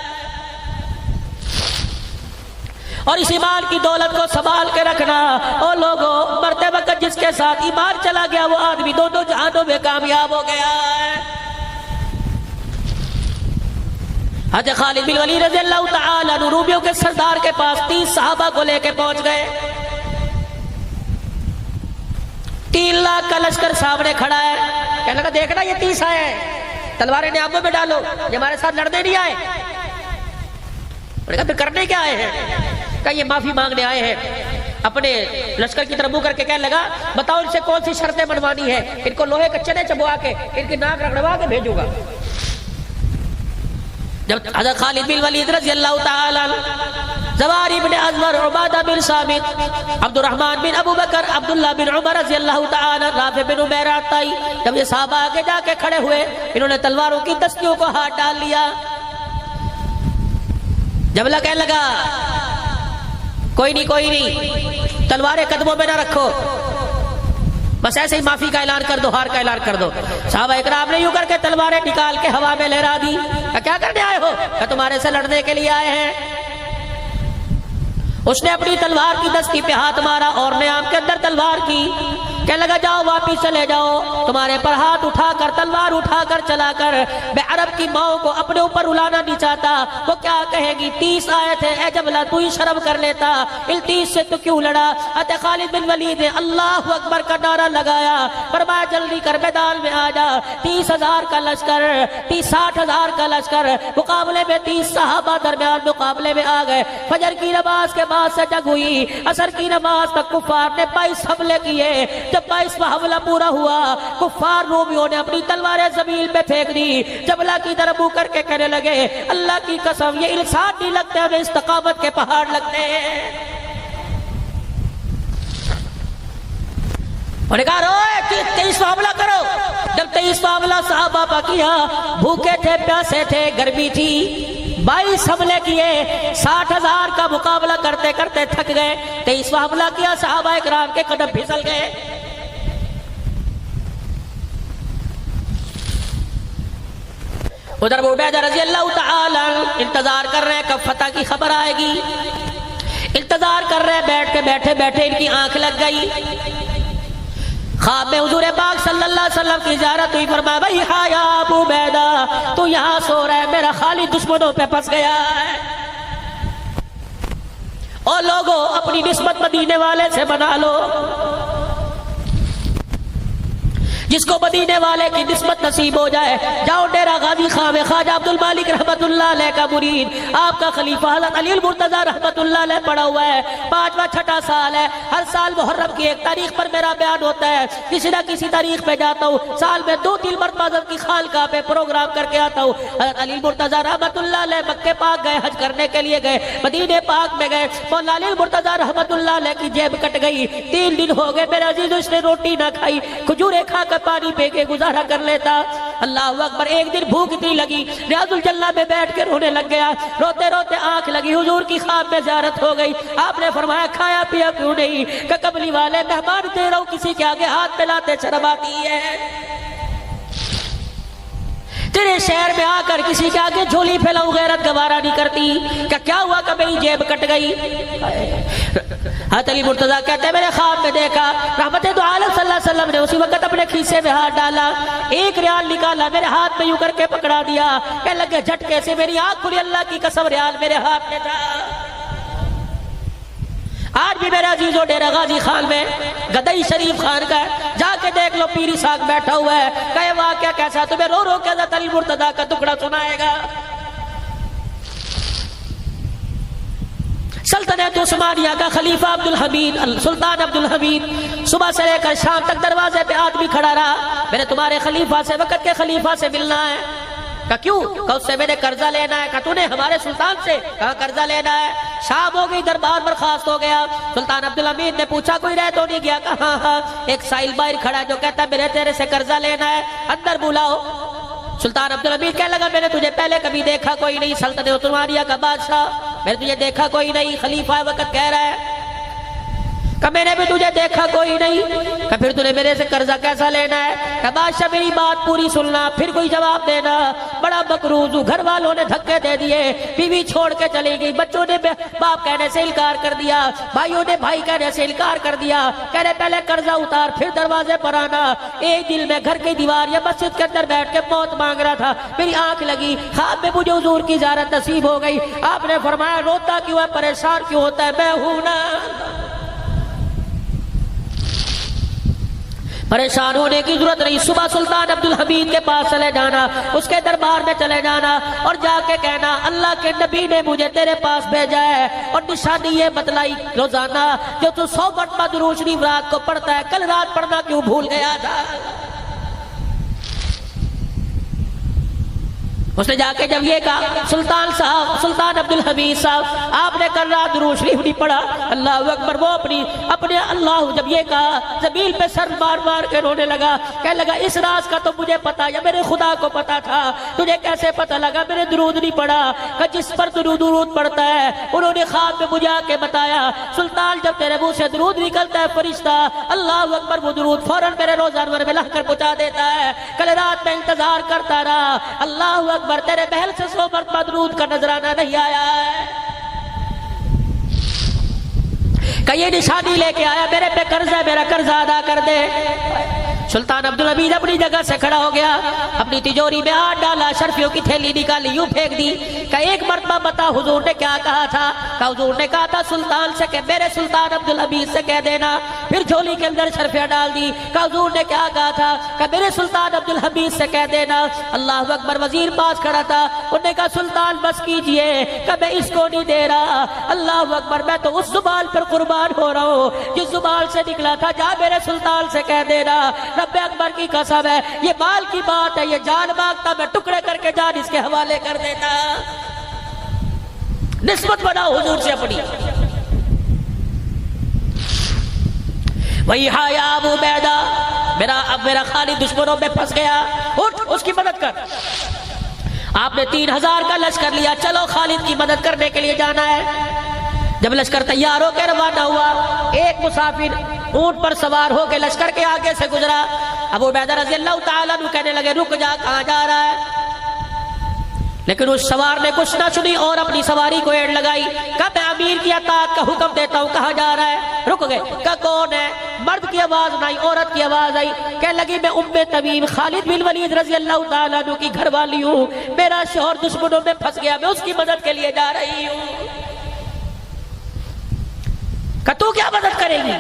اور اس ایمان کی دولت کو سنبھال کے رکھنا. او لوگوں مرتے وقت جس کے ساتھ ایمان چلا گیا وہ آدمی دونوں جہانوں میں کامیاب ہو گیا ہے. حضرت خالد بن ولید رضی اللہ تعالیٰ عنہ رومیوں کے سردار کے پاس 30 صحابہ کو لے کے پہنچ گئے. 3 لاکھ کا لشکر سامنے کھڑا ہے. کہنے لگا دیکھنا یہ 30 آئے ہیں, تلواریں نیاموں میں ڈالو, یہ ہمارے ساتھ لڑنے نہیں آئے. انہوں نے کہا پھر کرنے کیا آئے ہیں؟ کہا یہ معافی مانگنے آئے ہیں. اپنے لشکر کی طرف منہ کر کے کہنے لگا بتاؤ ان سے کون سی شرطیں منوانی ہے, ان کو لوہے کے چنے چبوا کے ان کی ناک رگڑوا کے بھیجوں گا. جب حضرت خالد بن ولید رضی اللہ تعالی زواری بن ازور, عبادہ بن ثابت, عبد الرحمن بن ابو بکر, عبداللہ بن عمر رضی اللہ تعالی, رافع بن عمیرہ الطائی, جب یہ صحابہ آگے جا کے کھڑے ہوئے انہوں نے تلواروں کی دستیوں کو ہاتھ ڈال لیا. جب اللہ کہنے لگا کوئی نہیں تلواریں قدموں میں نہ رکھو, بس ایسے ہی معافی کا اعلان کر دو, ہار کا اعلان کر دو. صحابہ اکرام نے یوں کر کے تلواریں نکال کے ہوا میں لہرا دی. کیا کرنے آئے ہو؟ کہ تمہارے سے لڑنے کے لیے آئے ہیں. اس نے اپنی تلوار کی دستی پہ ہاتھ مارا اور نیام کے اندر تلوار کی. کہنے لگا جاؤ واپس چلے جاؤ, تمہارے پر ہاتھ اٹھا کر تلوار اٹھا کر چلا کر میں عرب کی ماؤں کو اپنے اوپر الانا نہیں چاہتا. وہ کیا کہے گی 30 آئے تھے, اے جبلہ تو ہی شرم کر لیتا, ان 30 سے تو کیوں لڑا. حضرت خالد بن ولید نے اللہ اکبر کا نعرہ لگایا, فرمایا جلدی کر میدان میں آ جا. 30,000 کا لشکر, 60,000 کا لشکر مقابلے میں 30 صحابہ درمیان مقابلے میں آ گئے. فجر کی نماز کے بعد سے جنگ ہوئی, عصر کی نماز تک کفار نے 22 حملے کیے. جب 22واں حملہ پورا ہوا کفار رومیوں نے اپنی تلواریں زمین میں پھینک دی. جب اللہ کی طرف منہ کر کے کہنے لگے اللہ کی قسم یہ انسان نہیں لگتے, ہمیں استقامت کے پہاڑ لگتے ہیں. انہوں نے کہا روئے 23واں حملہ کرو. جب 23واں حملہ صحابہ پا کیا, بھوکے تھے پیاسے تھے گرمی تھی, 22 حملے کیے, 60,000 کا مقابلہ کرتے کرتے تھک گئے. 23واں حملہ کیا, صحابہ اکرام کے قدم پھسل گئے. ادھر ابو عبیدہ رضی اللہ تعالی انتظار کر رہے ہیں کب فتح کی خبر آئے گی. انتظار کر رہے ہیں, بیٹھ کے بیٹھے بیٹھے ان کی آنکھ لگ گئی. خواب میں حضور پاک صلی اللہ علیہ وسلم کی زیارت ہوئی، فرمایا بھائی ہاں یا ابو عبیدہ تو یہاں سو رہا ہے، میرا خالد دشمنوں پہ پھنس گیا ہے۔ اور لوگوں اپنی نسبت مدینے والے سے بنا لو، جس کو مدینے والے کی نسبت نصیب ہو جائے، جاؤ ڈیرہ غازی خان میں خواجہ عبد المالک رحمت اللہ علیہ کا مرید، آپ کا خلیفہ حضرت علی المرتضیٰ رحمت اللہ علیہ پڑا ہوا ہے، 5واں 6واں سال ہے، ہر سال محرم کی ایک تاریخ پر میرا بیان ہوتا ہے، کسی نہ کسی تاریخ پہ جاتا ہوں، سال میں 2-3 مرتبہ حضرت کی خانقاہ پہ پروگرام کر کے آتا ہوں۔ حضرت علی المرتضیٰ رحمت اللہ علیہ مکے پاک گئے، حج کرنے کے لیے گئے، مدینے پاک میں گئے، مولا علی المرتضیٰ رحمت اللہ علیہ کی جیب کٹ گئی، 3 دن ہو گئے میرے عزیز، اس نے روٹی نہ کھائی، کھجوریں کھا کر پانی پی کے گزارا کر لیتا۔ اللہ اکبر، ایک دن بھوک اتنی لگی، ریاض الجنہ میں بیٹھ کے رونے لگ گیا، روتے روتے آنکھ لگی، حضور کی خواب میں زیارت ہو گئی، آپ نے فرمایا کھایا پیا کیوں نہیں؟ کہ کملی والے مہمان دے رہا ہوں، کسی کے آگے ہاتھ ملاتے شرم آتی ہے، تیرے شہر میں آ کر کسی کے آگے جھولی پھیلاؤں غیرت گوارا نہیں کرتی، کیا ہوا کہ میری جیب کٹ گئی؟ حضرت علی مرتضیٰ کہتے ہیں میرے خواب میں دیکھا رحمت دو عالم صلی اللہ علیہ وسلم نے اسی وقت اپنے کھیسے میں ہاتھ ڈالا، 1 ریال نکالا، میرے ہاتھ میں یوں کر کے پکڑا دیا، کہنے لگے جھٹکے سے میری آنکھ کھلی، اللہ کی قسم ریال میرے ہاتھ میں تھا۔ آج بھی میرے عزیزوں ڈیرہ غازی خان میں گدئی شریف خان کا ہے، جا کے دیکھ لو، پیری ساگ بیٹھا ہوا ہے، کہے واقعہ کیسا؟ تمہیں رو رو کے حضرت علی مرتضیٰ کا ٹکڑا سنائے گا۔ سلطنت عثمانیہ کا خلیفہ عبدالحمید، سلطان عبدالحمید، صبح سے لے کر شام تک دروازے پہ آدمی کھڑا رہا، میں نے تمہارے خلیفہ سے، وقت کے خلیفہ سے ملنا ہے۔ کہا کیوں؟ کہا اس سے میں نے قرضہ لینا ہے۔ کہا تو نے ہمارے سلطان سے؟ کہا قرضہ لینا ہے۔ شام ہو گئی، دربار برخاست ہو گیا، سلطان عبدالحمید نے پوچھا کوئی رہ تو نہیں گیا؟ کہا ہاں، ایک سائل باہر کھڑا جو کہتا ہے میرے تیرے سے قرضہ لینا ہے، اندر بلاؤ۔ سلطان عبدالحمید کہنے لگا میں نے تجھے پہلے کبھی دیکھا کوئی نہیں، سلطنت عثمانیہ کا بادشاہ، میں نے تجھے دیکھا کوئی نہیں، خلیفہ وقت کہہ رہا ہے کہ میں نے بھی تجھے دیکھا کوئی نہیں، کہ پھر تجھے میرے سے قرضہ کیسا لینا ہے؟ کہ بادشاہ میری بات پوری سننا پھر کوئی جواب دینا، بڑا مقروض ہوں، گھر والوں نے دھکے دے دیے، بیوی چھوڑ کے چلی گئی، بچوں نے باپ کہنے سے انکار کر دیا، بھائیوں نے بھائی کہنے سے انکار کر دیا، کہنے پہلے قرضہ اتار پھر دروازے پر آنا۔ ایک دل میں گھر کی دیوار یا مسجد کے اندر بیٹھ کے موت مانگ رہا تھا، میری آنکھ لگی، خواب میں مجھے حضور کی زیارت نصیب ہو گئی، آپ نے فرمایا روتا کیوں ہے، پریشان کیوں ہوتا ہے؟ میں ہوں نا۔ پریشان ہونے کی ضرورت نہیں، صبح سلطان عبدالحمید کے پاس چلے جانا، اس کے دربار میں چلے جانا اور جا کے کہنا اللہ کے نبی نے مجھے تیرے پاس بھیجا ہے، اور نشانی یہ بتلائی روزانہ جو تو 100 مرتبہ درود شریف رات کو پڑھتا ہے، کل رات پڑھنا کیوں بھول گیا تھا؟ اس نے جا کے جب یہ کہا سلطان صاحب، سلطان عبدالحمید صاحب آپ نے کل رات درود شریف نہیں پڑھا، اللہ اکبر، وہ اپنے اللہ جب یہ کہا زمین پہ سر مار مار کے رونے لگا، کہنے لگا اس راز کا تو مجھے پتا یا میرے خدا کو پتا تھا، تجھے کیسے پتا لگا میں نے درود نہیں پڑھا؟ کہ جس پر درود پڑھتا ہے انہوں نے خواب میں مجھے آ کے بتایا سلطان جب تیرے منہ سے درود نکلتا ہے فرشتہ اللہ اکبر وہ درود فوراً میرے روزہ انور میں لا کر پہنچا دیتا ہے، کل رات میں انتظار کرتا رہا، اللہ اکبر تیرے محل سے 100 مرتبہ درود کا نذرانہ نہیں آیا ہے، کہ یہ نشانی لے کے آیا میرے پہ قرض ہے، میرا قرض ادا کر دے۔ سلطان عبدالحمید اپنی جگہ سے کھڑا ہو گیا، اپنی تجوری میں ہاتھ ڈالا، شرفیوں کی تھیلی نکالی، یوں پھینک دی کہ ایک مرتبہ بتا حضور نے کیا کہا تھا؟ کہ حضور نے کہا تھا سلطان سے کہ میرے سلطان عبدالحمید سے کہہ دینا، پھر جھولی کے اندر شرفیاں ڈال دی، کہ حضور نے کیا کہا تھا؟ کہ میرے سلطان عبدالحمید سے کہہ دینا۔ اللہ اکبر، وزیر پاس کھڑا تھا، انہوں نے کہا سلطان بس کیجئے کہ میں اس کو نہیں دے رہا، اللہ اکبر میں تو اس زبان پر قربان ہو رہا ہوں جس زبان سے نکلا تھا، جا میرے سلطان سے کہہ دینا رب اکبر کی قسم ہے یہ مال کی بات ہے، یہ جان مانگتا میں ٹکڑے کر کے جان اس کے حوالے کر دیتا۔ نسبت بناؤ حضور سے اپنی۔ وہی ہاں یا ابو عبیدہ، میرا خالد دشمنوں میں پھنس گیا، اٹھ اس کی مدد کر۔ آپ نے 3000 کا لشکر لیا، چلو خالد کی مدد کرنے کے لیے جانا ہے۔ جب لشکر تیار ہو کے روانہ ہوا، ایک مسافر اونٹ پر سوار ہو کے لشکر کے آگے سے گزرا، ابو عبیدہ رضی اللہ تعالیٰ عنہ کہنے لگے رک جا، کہاں جا رہا ہے؟ لیکن اس سوار نے کچھ نہ سنی اور اپنی سواری کو ایڑ لگائی. کہا میں امیر کی اطاعت کا حکم دیتا ہوں. کہاں جا رہا ہے؟ رک گئے. کہا کون ہے؟ مرد کی آواز نہ آئی، عورت کی آواز آئی. کہنے لگی میں ام تمیم خالد بن ولید رضی اللہ تعالیٰ عنہ کی گھر والی ہوں. میرا شوہر دشمنوں میں پھنس گیا، میں اس کی مدد کے لیے جا رہی ہوں. کہ تو کیا مدد کرے گی؟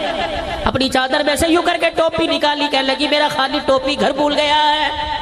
اپنی چادر میں سے یوں کر کے ٹوپی نکالی. کہنے لگی میرا خالد ٹوپی گھر بھول گیا ہے.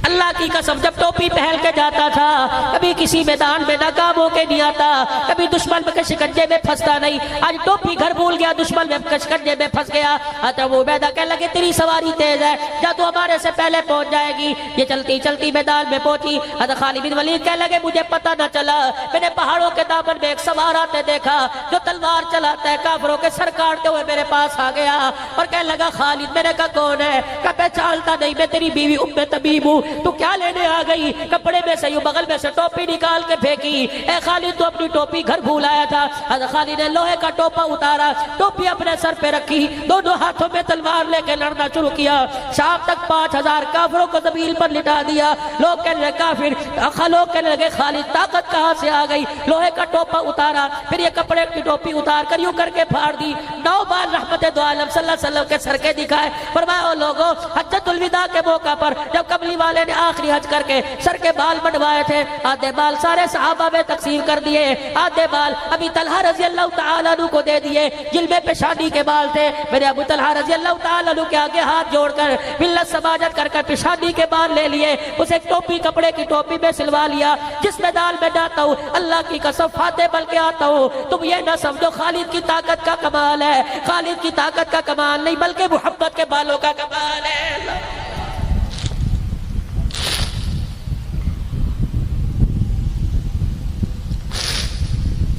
اللہ کی قسم جب ٹوپی پہن کے جاتا تھا کبھی کسی میدان میں ناکام ہو کے نہیں آتا، کبھی دشمن کے شکنجے میں پھنستا نہیں. آج ٹوپی گھر بھول گیا، دشمن کے شکنجے میں پھنس گیا. ابو عبیدہ کہنے لگے تیری سواری تیز ہے، جا تو ہمارے سے پہلے پہنچ جائے گی. یہ چلتی چلتی میدان میں پہنچی. حضرت خالد بن ولید کہنے لگے مجھے پتہ نہ چلا، میں نے پہاڑوں کے دامن میں ایک سوار آتے دیکھا جو تلوار چلاتا ہے، کافروں کے سر کاٹتے ہوئے میرے پاس آ گیا اور کہنے لگا خالد. میں نے کہا کون ہے؟ کہا پہچانتا نہیں، میں تیری بیوی ام تمیم ہوں. تو کیا لینے آ گئی؟ کپڑے میں سے یوں بغل میں سے ٹوپی نکال کے پھینکی. اے خالد تو اپنی ٹوپی گھر بھول آیا تھا. حضرت خالد نے لوہے کا ٹوپا اتارا، ٹوپی اپنے سر پہ رکھی، دونوں ہاتھوں میں تلوار لے کے لڑنا شروع کیا. شام تک 5000 کافروں کو زمین پر لٹا دیا. لوگ کہنے لگے کافر، لوگ کہنے لگے خالد طاقت کہاں سے آ گئی؟ لوہے کا ٹوپا اتارا، پھر یہ کپڑے کی ٹوپی اتار کر یوں کر کے پھاڑ دی. 9 بار رحمت دو عالم صلی اللہ علیہ وسلم کے سر کے دکھائے. فرمایا لوگوں حجۃ الوداع کے موقع پر جب کملی والے نے آخری حج کر کے سر کے بال بنوائے تھے، آدھے بال سارے صحابہ میں تقسیم کر دیے، آدھے بال ابی طلحہ رضی اللہ تعالیٰ عنہ کو دے دیے. جلوے پیشانی کے بال تھے، میرے ابو طلحہ رضی اللہ تعالیٰ عنہ کے آگے ہاتھ جوڑ کر ملت سماجت کر پیشانی کے بال لے لیے. اسے ٹوپی کپڑے کی ٹوپی میں سلوا لیا. جس میدان میں جاتا ہوں اللہ کی قسم فاتح بل کے آتا ہوں. تم یہ نہ سمجھو خالد کی طاقت کا کمال ہے، خالد کی طاقت کا کمال نہیں بلکہ محمد کے بالوں کا کمال ہے.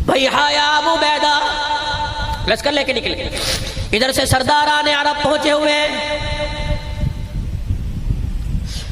بھائی ہایا ابو عبیدہ لشکر لے کے نکلے. ادھر سے سرداران عرب پہنچے ہوئے.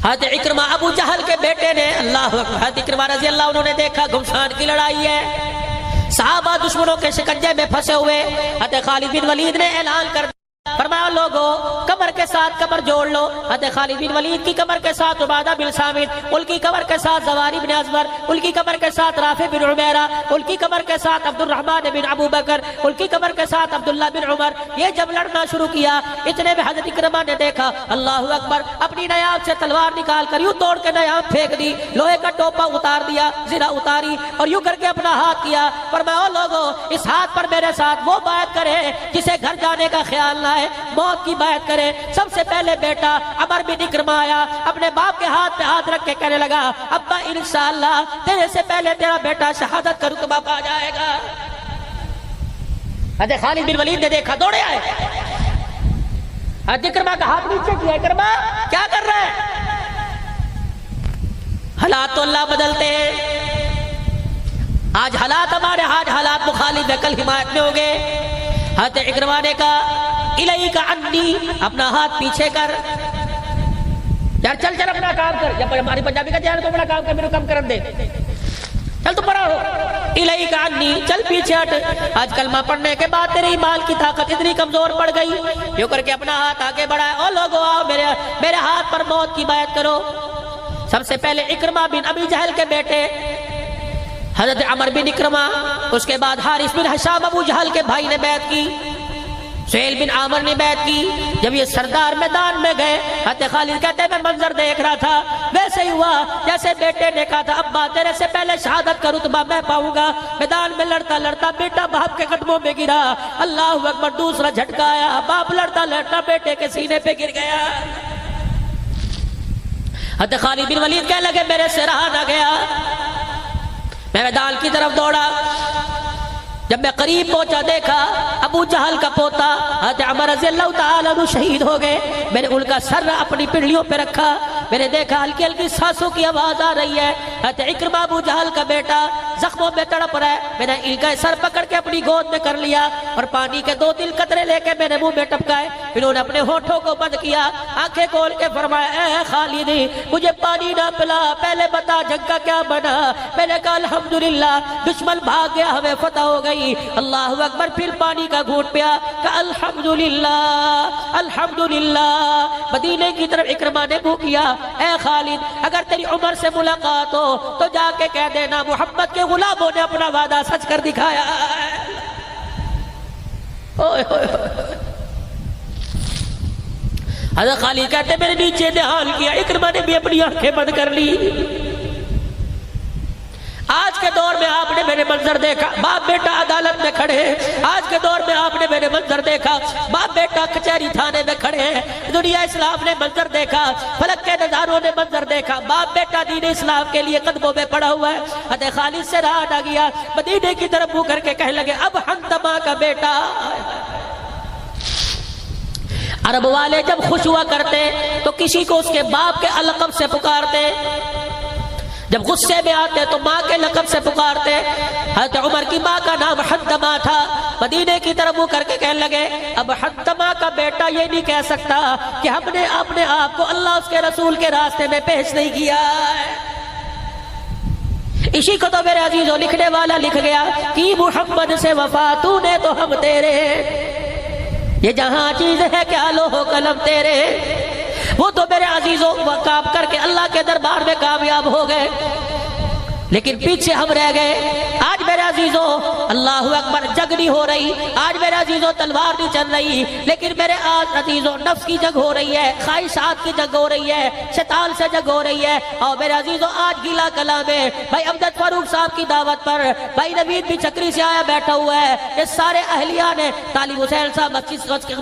حضرت اکرمہ ابو جہل کے بیٹے نے اللہ اکبر، حضرت اکرمہ رضی اللہ عنہ نے دیکھا گھمسان کی لڑائی ہے، صحابہ دشمنوں کے شکنجے میں پھنسے ہوئے. حضرت خالد بن ولید نے اعلان کر فرمایا لوگوں کمر کے ساتھ کمر جوڑ لو. حضرت خالد بن ولید کی کمر کے ساتھ عبادہ بن صامت، ان کی کمر کے ساتھ زواری بن ازور، ان کی کمر کے ساتھ رافع بن عمیرہ، ان کی کمر کے ساتھ عبد الرحمن بن ابو بکر، ان کی کمر کے ساتھ عبداللہ بن عمر. یہ جب لڑنا شروع کیا اتنے میں حضرت اکرمہ نے دیکھا اللہ اکبر، اپنی نیاب سے تلوار نکال کر یوں توڑ کے نیاب پھینک دی، لوہے کا ٹوپا اتار دیا، زرہ اتاری اور یوں کر کے اپنا ہاتھ کیا. فرمایا لوگوں اس ہاتھ پر میرے ساتھ وہ بیعت کرے جسے گھر جانے کا خیال نہ ہے، موت کی بیعت کرے. سب سے پہلے بیٹا عمر بن اکرمہ آیا، اپنے باپ کے ہاتھ پہ ہاتھ رکھ کے کہنے لگا ابا انشاءاللہ تیرے سے پہلے تیرا بیٹا شہادت کا رتبہ پا جائے گا. حضرت خالد بن ولید نے دیکھا دوڑے آئے. حضرت اکرمہ کا ہاتھ نیچے کیا. اکرمہ کیا کر رہا ہے؟ حالات تو اللہ بدلتے ہیں. آج حالات ہمارے، آج حالات مخالف ہے، کل حمایت میں ہوں گے. حضرت اکرمہ نے کہا الیک عنی، اپنا ہاتھ پیچھے کر، یار چل چل اپنا کام کر. جب ہماری پنجابی کا جان تو اپنا کام کر، میرے کم کرن دے، چل تو پڑا ہو. الیک عنی، چل پیچھے ہٹ. آج کلمہ پڑھنے کے بعد تیری ایمان کی طاقت اتنی کمزور پڑ گئی. یوں کر کے اپنا ہاتھ آگے بڑھایا. او لوگو آؤ میرے ہاتھ پر موت کی بیعت کرو. سب سے پہلے اکرمہ بن ابی جہل کے بیٹے حضرت عمر بن اکرمہ، اس کے بعد حارث بن ہشام ابو جہل کے بھائی نے بیعت کی، سہیل بن عامر نے بیعت کی. جب یہ سردار میدان میں گئے حضرت خالد کہتے ہیں میں منظر دیکھ رہا تھا ویسے ہی ہوا جیسے بیٹے نے کہا تھا ابا تیرے سے پہلے شہادت کا رتبہ میں پاؤں گا. میدان میں لڑتا لڑتا بیٹا باپ کے قدموں میں گرا. اللہ اکبر، دوسرا جھٹکا آیا، باپ لڑتا لڑتا بیٹے کے سینے پہ گر گیا. حضرت خالد بن ولید کہنے لگے میرے سے رہا نہ گیا. میں میدان کی طرف دوڑا. جب میں قریب پہنچا دیکھا ابو جہل کا پوتا حضرت عمر رضی اللہ تعالیٰ عنہ شہید ہو گئے. میں نے ان کا سر اپنی پنڈلیوں پہ رکھا. میں نے دیکھا ہلکی ہلکی سانسوں کی آواز آ رہی ہے. حضرت اکرمہ ابو جہل کا بیٹا زخموں میں تڑپ رہا ہے. میں نے ان کا سر پکڑ کے اپنی گود میں کر لیا اور پانی کے 2-3 قطرے لے کے میں نے منہ میں ٹپکائے. انہوں نے اپنے ہونٹوں کو بند کیا، آنکھیں کھول کے فرمایا اے خالد مجھے پانی نہ پلا، پہلے بتا جنگ کا کیا بنا. میں نے کہا الحمدللہ دشمن بھاگ گیا، ہمیں فتح ہو گئی. اللہ اکبر، پھر پانی کا گھونٹ پیا کہ الحمدللہ الحمدللہ. مدینے کی طرف اکرمہ نے منہ کیا. اے خالد اگر تیری عمر سے ملاقات ہو تو جا کے کہہ دینا محمد کے غلاموں نے اپنا وعدہ سچ کر دکھایا ہے. حضرت خالد کہتے میرے نیچے نہال کیا. اکرمہ نے بھی اپنی آنکھیں بند کر لی. آج کے دور میں آپ نے میرے منظر دیکھا باپ بیٹا عدالت میں کھڑے ہیں. آج کے دور میں آپ نے میرے منظر دیکھا باپ بیٹا کچہری تھانے میں کھڑے ہیں. دنیا اسلام نے منظر دیکھا, فلک کے نظاروں نے منظر دیکھا, باپ بیٹا دین اسلام کے لیے قدموں میں پڑا ہوا ہے. حضرت خالد سے راہ آ گیا, مدینے کی طرف منہ کر کے کہنے لگے اب حنتمہ کا بیٹا. عرب والے جب خوش ہوا کرتے تو کسی کو اس کے باپ کے لقب سے پکارتے, جب غصے میں آتے تو ماں کے لقب سے پکارتے. حضرت عمر کی ماں کا نام حنتمہ تھا. مدینے کی طرف منہ کر کے کہنے لگے اب حنتمہ کا بیٹا یہ نہیں کہہ سکتا کہ ہم نے اپنے آپ کو اللہ اس کے رسول کے راستے میں پیش نہیں کیا ہے. اسی کو تو میرے عزیزوں لکھنے والا لکھ گیا کہ محمد سے وفا تو نے تو ہم تیرے, یہ جہاں چیز ہے کیا لو ہو قلم تیرے. وہ تو میرے عزیزوں کام کر کے اللہ کے دربار میں کامیاب ہو گئے, لیکن پیچھے ہم رہ گئے. آج میرے عزیزوں اللہ اکبر جنگ نہیں ہو رہی, آج میرے عزیزوں تلوار نہیں چل رہی, لیکن میرے آج عزیزوں نفس کی جنگ ہو رہی ہے, خواہشات کی جنگ ہو رہی ہے, شیطان سے جنگ ہو رہی ہے. اور میرے عزیزوں آج گیلا کلا میں بھائی امجد فاروق صاحب کی دعوت پر بھائی نوید بھی چکری سے آیا بیٹھا ہوا ہے. یہ سارے اہلیہ نے طالب حسین صاحب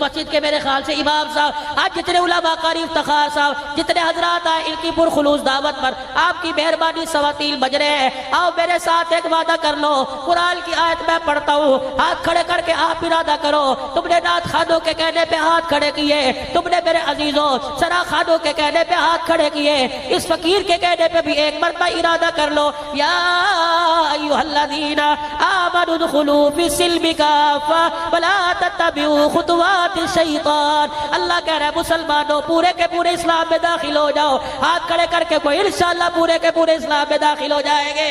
مسجد کے میرے خیال سے امام صاحب, آج جتنے علماء قاری افتخار صاحب جتنے حضرات آئے ان کی پرخلوص دعوت پر آپ کی مہربانی سواتیل بج رہے ہیں. آؤ میرے ساتھ ایک وعدہ کر لو, قرآن کی آیت میں پڑھتا ہوں, ہاتھ کھڑے کر کے آپ ارادہ کرو. تم نے نعت خانوں کے کہنے پہ ہاتھ کھڑے کیے, تم نے میرے عزیزوں سرا خانوں کے کہنے پہ ہاتھ کھڑے کیے, اس فقیر کے کہنے پہ بھی ایک مرتبہ ارادہ کر لو. یا ایھا الذین آمنوا ادخلوا فی السلم کافۃ ولا تتبعوا خطوات الشیطان. اللہ کہہ رہا ہے مسلمانوں پورے کے پورے اسلام میں داخل ہو جاؤ. ہاتھ کھڑے کر کے کوئی انشاءاللہ پورے کے پورے اسلام میں داخل ہو جائیں گے.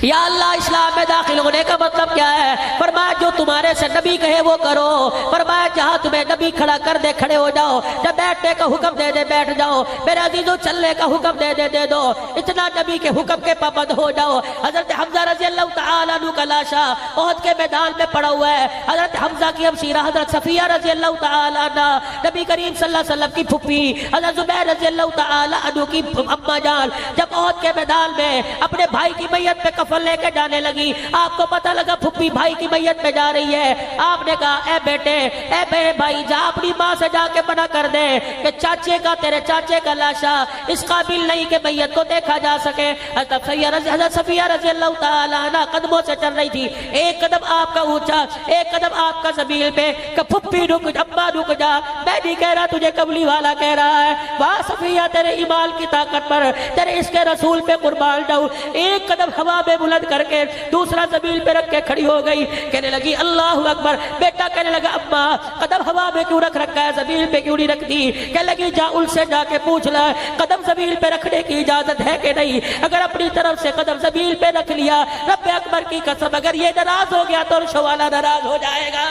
یا اللہ اسلام میں داخل ہونے کا مطلب کیا ہے؟ فرمایا جو تمہارے سے نبی کہے وہ کرو. فرمایا جہاں تمہیں نبی کھڑا کر دے کھڑے ہو جاؤ, جب بیٹھنے کا حکم دے دے بیٹھ جاؤ, میرے عزیزوں چلنے کا حکم دے دے دے دو. اتنا نبی کے حکم کے پابند ہو جاؤ. حضرت حمزہ رضی اللہ تعالیٰ عنہ کا لاشا احد کے میدان میں پڑا ہوا ہے. حضرت حمزہ کی ہمشیرہ حضرت صفیہ رضی اللہ تعالیٰ عنہ, نبی کریم صلی اللہ علیہ وسلم کی پھپھی حضرت زبیر رضی اللہ تعالیٰ عنہ کی اماں جان, جب احد کے میدان میں اپنے بھائی کی میت پہ کفن لے کے جانے لگی, آپ کو پتہ لگا پھپھی بھائی کی میت پہ جا رہی ہے. آپ نے کہا اے بیٹے اے میرے بھائی جا اپنی ماں سے جا کے منع کر دے کہ چاچے کا تیرے چاچے کا لاشا اس قابل نہیں کہ میت کو دیکھا جا سکے. حضرت صفیہ رضی اللہ تعالیٰ عنہ قدموں سے چل رہی تھی, ایک قدم آپ کا اونچا ایک قدم آپ کا زمین پہ, کہ پھپھی رک جا اماں رک جا, میں نہیں کہہ رہا تجھے کملی والا کہہ رہا ہے. واہ صفیہ تیرے ایمان کی طاقت پر تیرے اس کے رسول پہ قربان جاؤں. ایک قدم ہوا میں بلند کر کے دوسرا زمین پہ رکھ کے کھڑی ہو گئی. کہنے لگی اللہ اکبر. بیٹا کہنے لگا اماں قدم ہوا میں کیوں رکھ رکھا ہے, زمین پہ کیوں نہیں رکھ دی؟ کہنے لگی جا ان سے جا کے پوچھ لے قدم زمین پہ رکھنے کی اجازت ہے کہ نہیں. اگر اپنی طرف سے قدم زمین پہ رکھ لیا رب اکبر کی قسم اگر یہ ناراض ہو گیا تو عرش والا ناراض ہو جائے گا.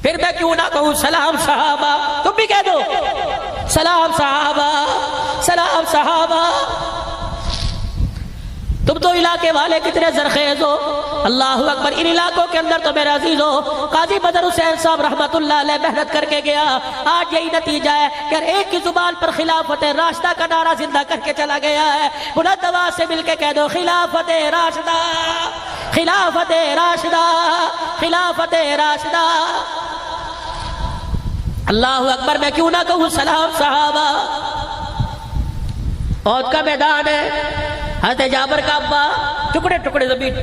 پھر میں کیوں نہ کہوں سلام صحابہ, تم بھی کہہ دو سلام صحابہ سلام صحابہ. تم تو علاقے والے کتنے زرخیز ہو, اللہ اکبر. ان علاقوں کے اندر تو میرے عزیزوں قاضی بدر حسین صاحب رحمت اللہ علیہ محنت کر کے گیا. آج یہی نتیجہ ہے کہ ایک کی زبان پر خلافت راشدہ کا نعرہ زندہ کر کے چلا گیا ہے. بلند آواز سے مل کے کہہ دو خلافت راشدہ خلافت راشدہ خلافت راشدہ. اللہ اکبر. میں کیوں نہ کہوں سلام صحابہ. احد کا میدان ہے, حضرت جابر کا ابا ٹکڑے ٹکڑے زمین,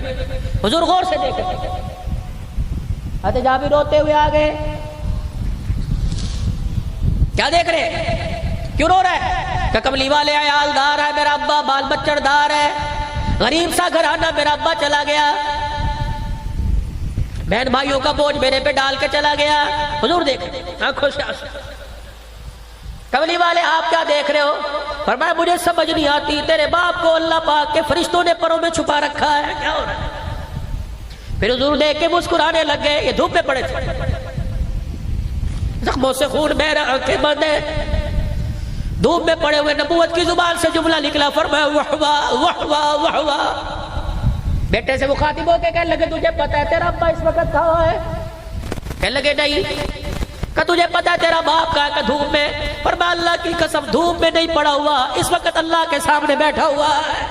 حضور غور سے دیکھیں. حضرت جابر روتے ہوئے آ گئے. کیا دیکھ رہے, کیوں رو رہے؟ کہ کملی والے عیال دار ہے میرا ابا, بال بچڑ دار ہے, غریب سا گھرانہ میرا ابا چلا گیا, بہن بھائیوں کا بوجھ میرے پہ ڈال کے چلا گیا. حضور دیکھ آنکھوں سے کملی والے آپ کیا دیکھ رہے ہو؟ فرمایا مجھے سمجھ نہیں آتی، تیرے باپ کو اللہ پاک کے فرشتوں نے پروں میں چھپا رکھا ہے، کیا ہو رہا ہے؟ پھر حضور دیکھ کے مسکرانے لگ گئے، یہ دھوپ میں پڑے تھے، زخموں سے خون بہ رہا، آنکھیں بند ہیں، دھوپ میں پڑے ہوئے، نبوت کی زبان سے جملہ نکلا، فرمایا وحوا وحوا وحوا۔ بیٹے سے مخاطب ہو کے کہنے لگے تجھے پتا ہے تیرا ابا اس وقت کہاں ہے؟ کہنے لگے نہیں۔ کہ تجھے پتا ہے تیرا باپ کہاں ہے؟ کہ دھوپ میں۔ فرمایا اللہ کی قسم دھوپ میں نہیں پڑا ہوا، اس وقت اللہ کے سامنے بیٹھا ہوا ہے،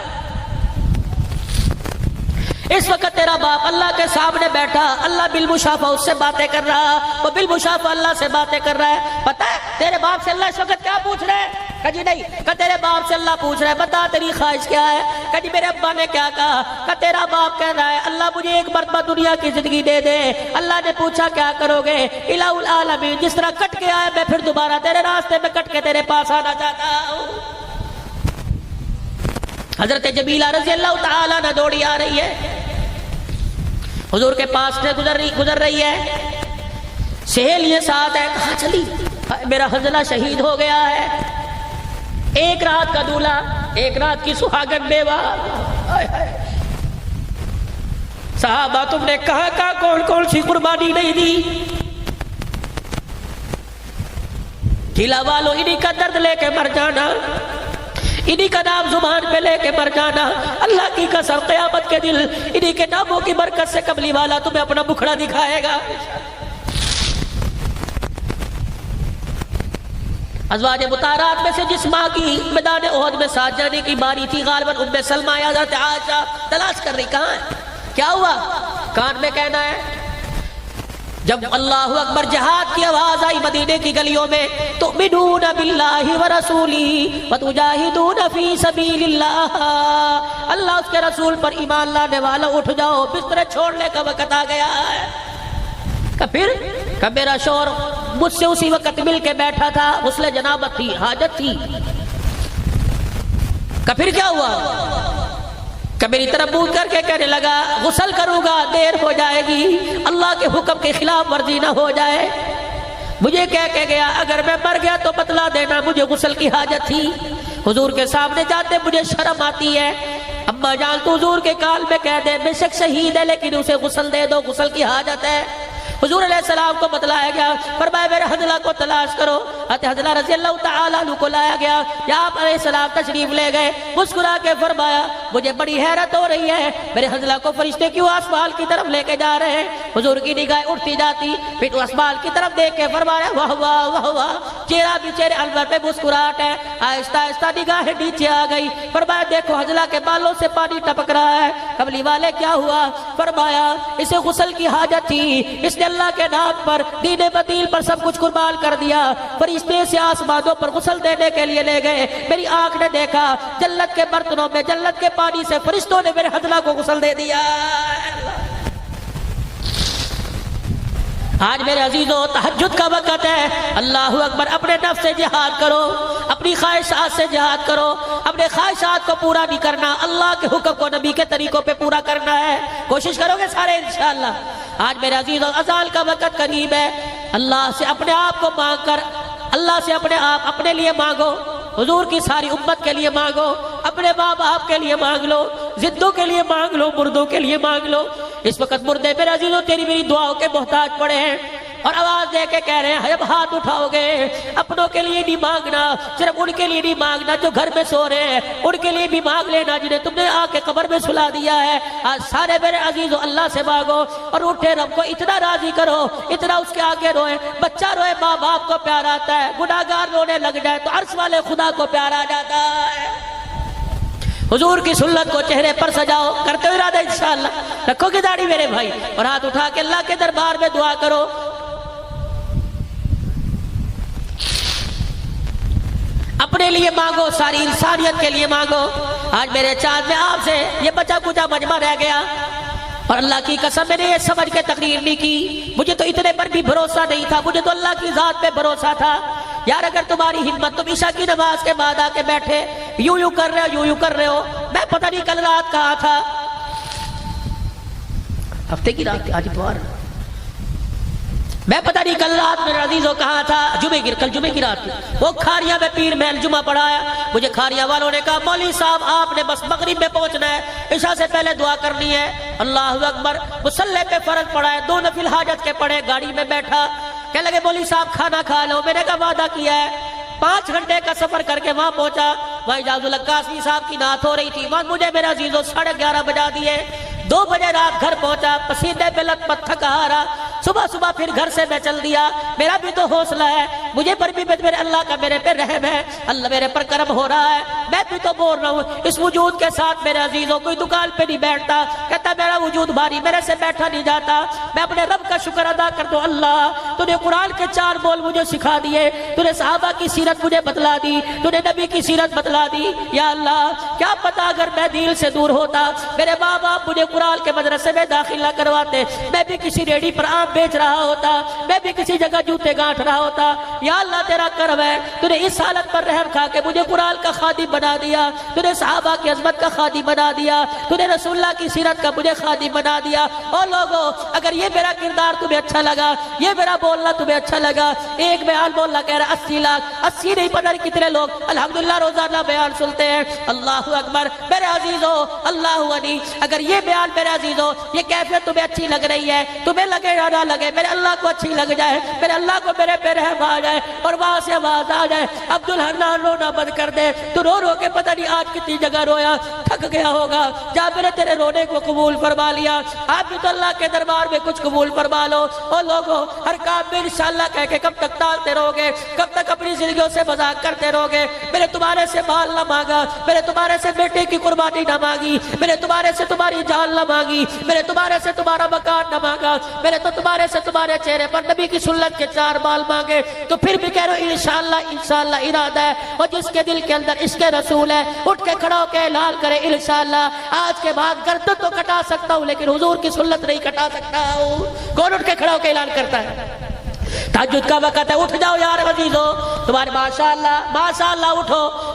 اس وقت تیرا باپ اللہ کے سامنے بیٹھا، اللہ بالمشافہ اس سے باتیں کر رہا، وہ بالمشافہ اللہ سے باتیں کر رہا ہے۔ پتہ ہے تیرے باپ سے اللہ اس وقت کیا پوچھ رہے ہیں؟ کہ جی نہیں۔ کہ تیرے باپ سے اللہ پوچھ رہا ہے بتا تیری خواہش کیا ہے؟ کہ جی میرے ابا نے کیا کہا؟ کہ تیرا باپ کہہ رہا ہے اللہ مجھے ایک مرتبہ دنیا کی زندگی دے دے۔ اللہ نے پوچھا کیا کرو گے؟ الہ العالمین، جس طرح کٹ کے آئے میں پھر دوبارہ تیرے راستے میں کٹ کے تیرے پاس آنا چاہتا ہوں۔ حضرت جمیلہ رضی اللہ تعالیٰ نے دوڑی آ رہی ہے، حضور کے پاس سے گزر رہی ہے، سہیلیاں ساتھ ہے، کہاں چلی؟ میرا حنظلہ شہید ہو گیا ہے، ایک رات کا دولہا، ایک رات کی سہاگن بیوہ۔ صحابہ تم نے کہاں کہاں کون کون سی قربانی نہیں دی؟ قلعہ والو انہی کا درد لے کے مر جانا، انہی کا نام زبان پہ لے کے مر جانا، اللہ کی قسم قیامت کے دل انہی کے ناموں کی برکت سے کملی والا تمہیں اپنا بکھڑا دکھائے گا۔ ازواج مطہرات میں سے جس ماں کی میدان احد میں ساتھ جانے کی باری تھی غالباً ام سلمہ یا حضرت عائشہ تلاش کر رہی کہاں ہے، کیا ہوا؟ کان میں کہنا ہے جب اللہ اکبر جہاد کی آواز آئی مدینے کی گلیوں میں، تؤمنون باللہ ورسولہ وتجاہدون فی سبیل اللہ، اللہ اس کے رسول پر ایمان لانے والا اٹھ جاؤ، بستر چھوڑنے کا وقت آ گیا ہے۔ پھر کہ میرا شوہر مجھ سے اسی وقت مل کے بیٹھا تھا، غسل جنابت تھی، حاجت تھی، کہ پھر کیا ہوا؟ کہ میری طرف منہ کر کے کہنے لگا غسل کروں گا دیر ہو جائے گی، اللہ کے حکم کے خلاف ورزی نہ ہو جائے۔ مجھے کہہ کے گیا اگر میں مر گیا تو بتلا دینا مجھے غسل کی حاجت تھی۔ حضور کے سامنے جاتے مجھے شرم آتی ہے، اما جان تو حضور کے کال میں کہہ دے بے شک شہید ہے لیکن اسے غسل دے دو، غسل کی حاجت ہے۔ حضور علیہ السلام کو بتلایا گیا، فرمایا میرے حنظلہ کو تلاش کرو، حنظلہ رضی اللہ تعالیٰ عنہ کو لایا گیا، یا آپ علیہ السلام تشریف لے گئے، مسکرا کے فرمایا مجھے بڑی حیرت ہو رہی ہے میرے حنظلہ کو فرشتے کیوں آسمان کی طرف لے کے جا رہے ہیں؟ حضور کی نگاہ اٹھتی جاتی، پھر آسمان کی طرف دیکھ کے فرمایا واہ واہ واہ واہ، چہرہ بھی چہرے انور پہ مسکراہٹ ہے، آہستہ آہستہ نگاہ نیچے آ گئی، فرمایا دیکھو حنظلہ کے بالوں سے پانی ٹپک رہا ہے، کملی والے کیا ہوا؟ فرمایا اسے غسل کی حاجت تھی، اس نے اللہ کے نام پر دین بدیل پر سب کچھ قربان کر دیا، فرشتے سے آسمانوں پر غسل دینے کے لیے لے گئے، میری آنکھ نے دیکھا جنت کے برتنوں میں جنت کے پانی سے فرشتوں نے میرے حنظلہ کو غسل دے دیا۔ آج میرے عزیزوں تہجد کا وقت ہے، اللہ اکبر، اپنے نفس سے جہاد کرو، اپنی خواہشات سے جہاد کرو، اپنے خواہشات کو پورا نہیں کرنا، اللہ کے حکم کو نبی کے طریقوں پہ پورا کرنا ہے، کوشش کرو گے سارے انشاءاللہ۔ آج میرے عزیزوں اذان کا وقت قریب ہے، اللہ سے اپنے آپ کو مانگ کر، اللہ سے اپنے آپ اپنے لیے مانگو، حضور کی ساری امت کے لیے مانگو، اپنے ماں باپ کے لیے مانگ لو، زندوں کے لیے مانگ لو، مردوں کے لیے مانگ لو۔ اس وقت مردے میرے عزیزوں تیری میری دعاؤں کے محتاج پڑے ہیں اور آواز دے کے کہہ رہے ہیں جب ہاتھ اٹھاؤ گے اپنوں کے لیے نہیں مانگنا، صرف ان کے لیے نہیں مانگنا جو گھر میں سو رہے ہیں، ان کے لیے بھی مانگ لینا جنہیں تم نے آ کے قبر میں سلا دیا ہے۔ آج سارے میرے عزیزوں اللہ سے مانگو اور اٹھے رب کو اتنا راضی کرو، اتنا اس کے آگے روئے، بچہ روئے ماں باپ کو پیار آتا ہے، گناہگار رونے لگ جائے تو عرش والے خدا کو پیار آ جاتا ہے۔ حضور کی سنت کو چہرے پر سجاؤ، کرتے ہوئے ارادہ انشاءاللہ، رکھو کی داڑھی میرے بھائی اور ہاتھ اٹھا کے اللہ کے دربار میں دعا کرو۔ اپنے لیے مانگو، ساری انسانیت کے لیے مانگو۔ آج میرے چاند میں آپ سے یہ بچا کچا مجمع رہ گیا اور اللہ کی قسم میں نے یہ سمجھ کے تقریر نہیں کی، مجھے تو اتنے پر بھی بھروسہ نہیں تھا، مجھے تو اللہ کی ذات پہ بھروسہ تھا۔ یار اگر تمہاری ہمت، تم عشاء کی نماز کے بعد آ کے بیٹھے یوں کر رہے ہو، یوں کر رہے ہو، میں پتہ نہیں کل رات کہاں تھا، ہفتے کی رات تھی، آج اتوار، میں پتہ نہیں کل رات میرے عزیزوں کہاں تھا، کل جمعے کی رات تھی، وہ کھاریاں میں پیر محل جمعہ پڑھایا، مجھے کھاریاں والوں نے کہا مولوی صاحب آپ نے بس مغرب میں پہنچنا ہے، عشاء سے پہلے دعا کرنی ہے۔ اللہ اکبر، مصلی پہ فرض پڑھا ہے، 2 نفل حاجت کے پڑھے، گاڑی میں بیٹھا، کہنے لگے مولوی صاحب کھانا کھا لو، میں نے کہا وعدہ کیا ہے۔ 5 گھنٹے کا سفر کر کے وہاں پہنچا، بھائی اجاز اللہ قاسمی صاحب کی نعت ہو رہی تھی، وہاں مجھے میرے عزیزوں 11:30 بجا دیے۔ 2 بجے رات گھر پہنچا، پسینے پہ لت پت تھکا ہارا، صبح پھر گھر سے میں چل دیا۔ میرا بھی تو حوصلہ ہے، مجھے پر بھی میرے اللہ کا میرے پہ رحم ہے، اللہ میرے پر کرم ہو رہا ہے، میں بھی تو بول رہا ہوں۔ اس وجود کے ساتھ میرے عزیزوں کوئی دکان پہ نہیں بیٹھتا، کہتا میرا وجود بھاری، میرے سے بیٹھا نہیں جاتا۔ میں اپنے رب کا شکر ادا کر دوں، اللہ تو نے قرآن کے 4 بول مجھے سکھا دیے، تو نے صحابہ کی سیرت مجھے بتلا دی، تو نے نبی کی سیرت بتلا دی۔ یا اللہ کیا پتا اگر میں دین سے دور ہوتا، میرے ماں باپ مجھے قرآن کے مدرسے میں داخل نہ کرواتے، میں بھی کسی ریڑھی پر آم بیچ رہا ہوتا، میں بھی کسی جگہ جوتے گانٹھ رہا ہوتا۔ یا اللہ تیرا کرم ہے، تو نے اس حالت پر رحم کھا کے مجھے قرآن کا خادم بنا دیا، تو نے صحابہ کی عظمت کا خادم بنا دیا، تو نے رسول اللہ کی سیرت کا مجھے خادم بنا دیا۔ اور لوگوں اگر یہ میرا کردار تمہیں اچھا لگا، یہ میرا بولنا تمہیں اچھا لگا، ایک بیان بولنا کہہ رہا 80 لاکھ 80 نہیں پتہ نہیں کتنے لوگ الحمدللہ روزانہ بیان سنتے ہیں۔ اللہ اکبر میرے عزیزوں، اللہ علی، اگر یہ بیان میرے عزیزوں یہ کیفیت تمہیں اچھی لگ رہی ہے، تمہیں لگے یا نہ لگے، میرے اللہ کو اچھی لگ جائے، میرے اللہ کو میرے پہ رحم آ جائے اور وہاں سے آواز آ جائے عبدالحنان رونا بند کر دے، تو رو کے پتہ نہیں آج کتنی جگہ رویا، تھک گیا ہوگا، جا میں نے تیرے رونے کو قبول فرما لیا۔ آپ بھی تو اللہ کے دربار میں کچھ قبول فرما لو۔ اور لوگوں ہر کام میں انشاءاللہ کہہ کے کب تک ٹالتے رہو گے، کب تک اپنی زندگیوں سے مذاق کرتے رہو گے؟ میں نے تمہارے سے مال نہ مانگا، میں نے تمہارے سے بیٹے کی قربانی نہ مانگی، میں نے تمہارے سے تمہاری جان نہ مانگی، میں نے تمہارے سے تمہارا مکان نہ مانگا، میں نے تو تمہارے سے تمہارے چہرے پر نبی کی سنت کے 4 بال مانگے، تو پھر بھی کہہ رہا ہوں انشاءاللہ ارادہ ہے، اور جس کے دل کے اندر عشق رسول ہے اٹھ کے کھڑا ہو کے اعلان کرے انشاءاللہ آج کے بعد گردن تو کٹا سکتا ہوں لیکن حضور کی سنت نہیں کٹا سکتا ہوں۔ کون اٹھ کے کھڑا ہو کے اعلان کرتا ہے؟ تہجد کا وقت ہے، اٹھ جاؤ یار عزیزو، تمہارے ماشاءاللہ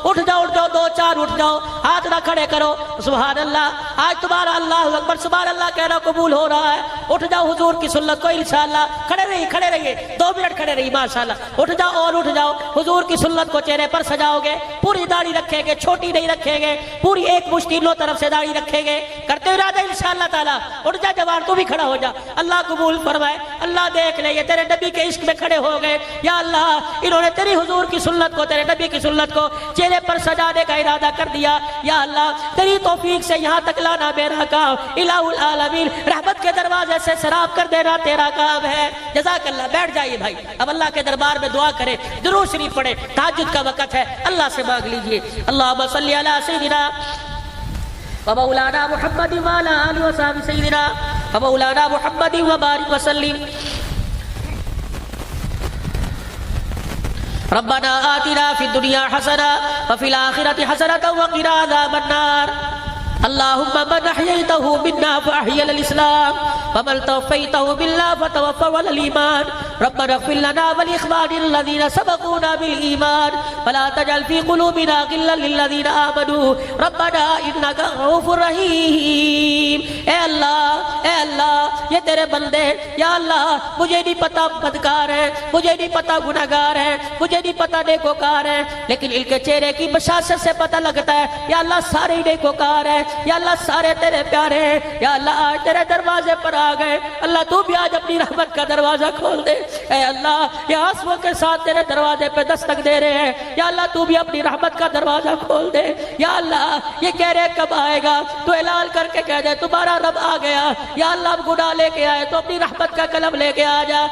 اٹھ جاؤ 2-4 اٹھ جاؤ، ہاتھ نہ کھڑے کرو، سبحان اللہ، آج تمہارا اللہ اکبر سبحان اللہ کہنا قبول ہو رہا ہے۔ اٹھ جاؤ حضور کی سنت کو انشاءاللہ، کھڑے رہیے 2 منٹ کھڑے رہیے ماشاءاللہ، اٹھ جاؤ اور اٹھ جاؤ، حضور کی سنت کو چہرے پر سجاؤ گے، پوری داڑھی رکھیں گے، چھوٹی نہیں رکھیں گے، پوری 1 مٹھی دونوں طرف سے داڑھی رکھیں گے، کرتے ہوئے ارادہ انشاءاللہ تعالی۔ اٹھ جا جوان، تو بھی کھڑا ہو جا، اللہ قبول فرمائے، اللہ دیکھ لے یہ تیرے نبی کے عشق میں کھڑے ہو گئے۔ یا اللہ انہوں نے تیری حضور کی سنت کو، تیرے نبی کی سنت کو چہرے پر سجانے کا ارادہ کر دیا۔ یا اللہ تیری توفیق سے یہاں تک لانا میرا کام، الہ العالمین رحمت کے دروازے سے سراب کر دینا تیرا کام ہے۔ جزاک اللہ۔ بیٹھ جائیے بھائی، اب اللہ کے دربار میں دعا کریں، درود شریف پڑھیں، تہجد کا وقت ہے، اللہ سے مانگ لیجئے۔ اللہم صلی علی سیدنا ومولانا محمد وعلی آلہ وصحبہ سیدنا ومولانا محمد وبارک وسلم۔ ربنا آتنا فی الدنیا حسنہ وفی الآخرۃ حسنۃ وقنا عذاب النار۔ اللهم من احييته منا فاحيي الاسلام ومن توفيته بالله فتوفوا على الايمان ربنا اغفر لنا ولاخواننا الذين سبقونا بالايمان ولا تجعل في قلوبنا غلا للذين امنوا ربنا انك رؤوف رحيم۔ اے اللہ یہ تیرے بندے، یا اللہ مجھے نہیں پتا بدکار ہے، مجھے نہیں پتا گناہگار ہے، مجھے نہیں پتا نیکوکار ہے، لیکن ان کے چہرے کی بشاشت سے پتہ لگتا ہے یا اللہ سارے نیکوکار ہیں، یا اللہ سارے تیرے پیارے ہیں۔ یا اللہ آج تیرے دروازے پر آ گئے، اللہ تو بھی آج اپنی رحمت کا دروازہ کھول دے۔ اے اللہ یہ آنسوؤں کے ساتھ تیرے دروازے پہ دستک دے رہے ہیں، یا اللہ تو بھی اپنی رحمت کا دروازہ کھول دے۔ یا اللہ یہ کہہ رہے کب آئے گا، تو اعلان کر کے کہہ دے تمہارا رب آ گیا۔ یا اللہ اب گناہ لے کے آئے تو اپنی رحمت کا قلم لے کے آ جا۔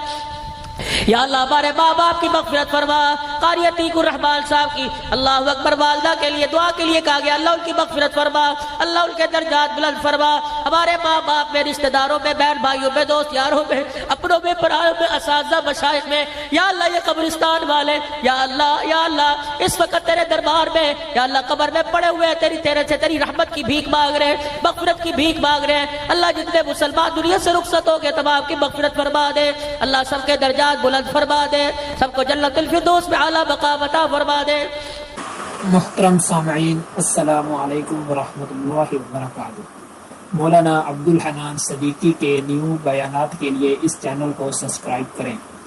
یا اللہ ہمارے ماں باپ کی مغفرت فرما، قاری عتیق الرحمان صاحب کی اللہ اکبر والدہ کے لیے دعا کے لیے کہا گیا، اللہ ان کی مغفرت فرما، اللہ ان کے درجات بلند فرما۔ ہمارے ماں باپ میں، رشتہ داروں میں، بہن بھائیوں میں، دوست یاروں میں، اپنوں میں، پرایوں میں، اساتذہ مشائخ میں، یا اللہ یہ قبرستان والے، یا اللہ اس وقت تیرے دربار میں یا اللہ قبر میں پڑے ہوئے تیرے سے تیری رحمت کی بھیک مانگ رہے ہیں، مغفرت کی بھیک مانگ رہے ہیں۔ اللہ جتنے مسلمان دنیا سے رخصت ہو گئے تمام کی مغفرت فرما دے، اللہ سب کے درجات بلند فرما دے، سب کو جنت الفردوس میں اعلیٰ مقام عطا فرما دے۔ محترم سامعین السلام علیکم ورحمۃ اللہ وبرکاتہ۔ مولانا عبدالحنان صدیقی کے نیو بیانات کے لیے اس چینل کو سبسکرائب کریں۔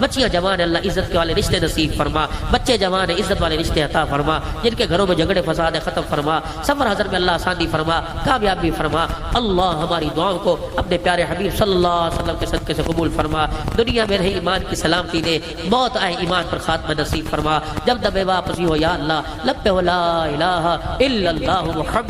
بچیاں جوان اللہ عزت کے والے رشتے نصیب فرما، بچے جوان عزت والے رشتے عطا فرما، جن کے گھروں میں جھگڑے فساد ختم فرما، سفر حضر میں اللہ آسانی فرما، کامیابی فرما۔ اللہ ہماری دعاؤں کو اپنے پیارے حبیب صلی اللہ علیہ وسلم کے صدقے سے قبول فرما، دنیا میں رہے ایمان کی سلامتی دے، موت آئے ایمان پر خاتمہ نصیب فرما، جب دب واپسی ہو یا اللہ لب پہ لا الہ الا اللہ محمد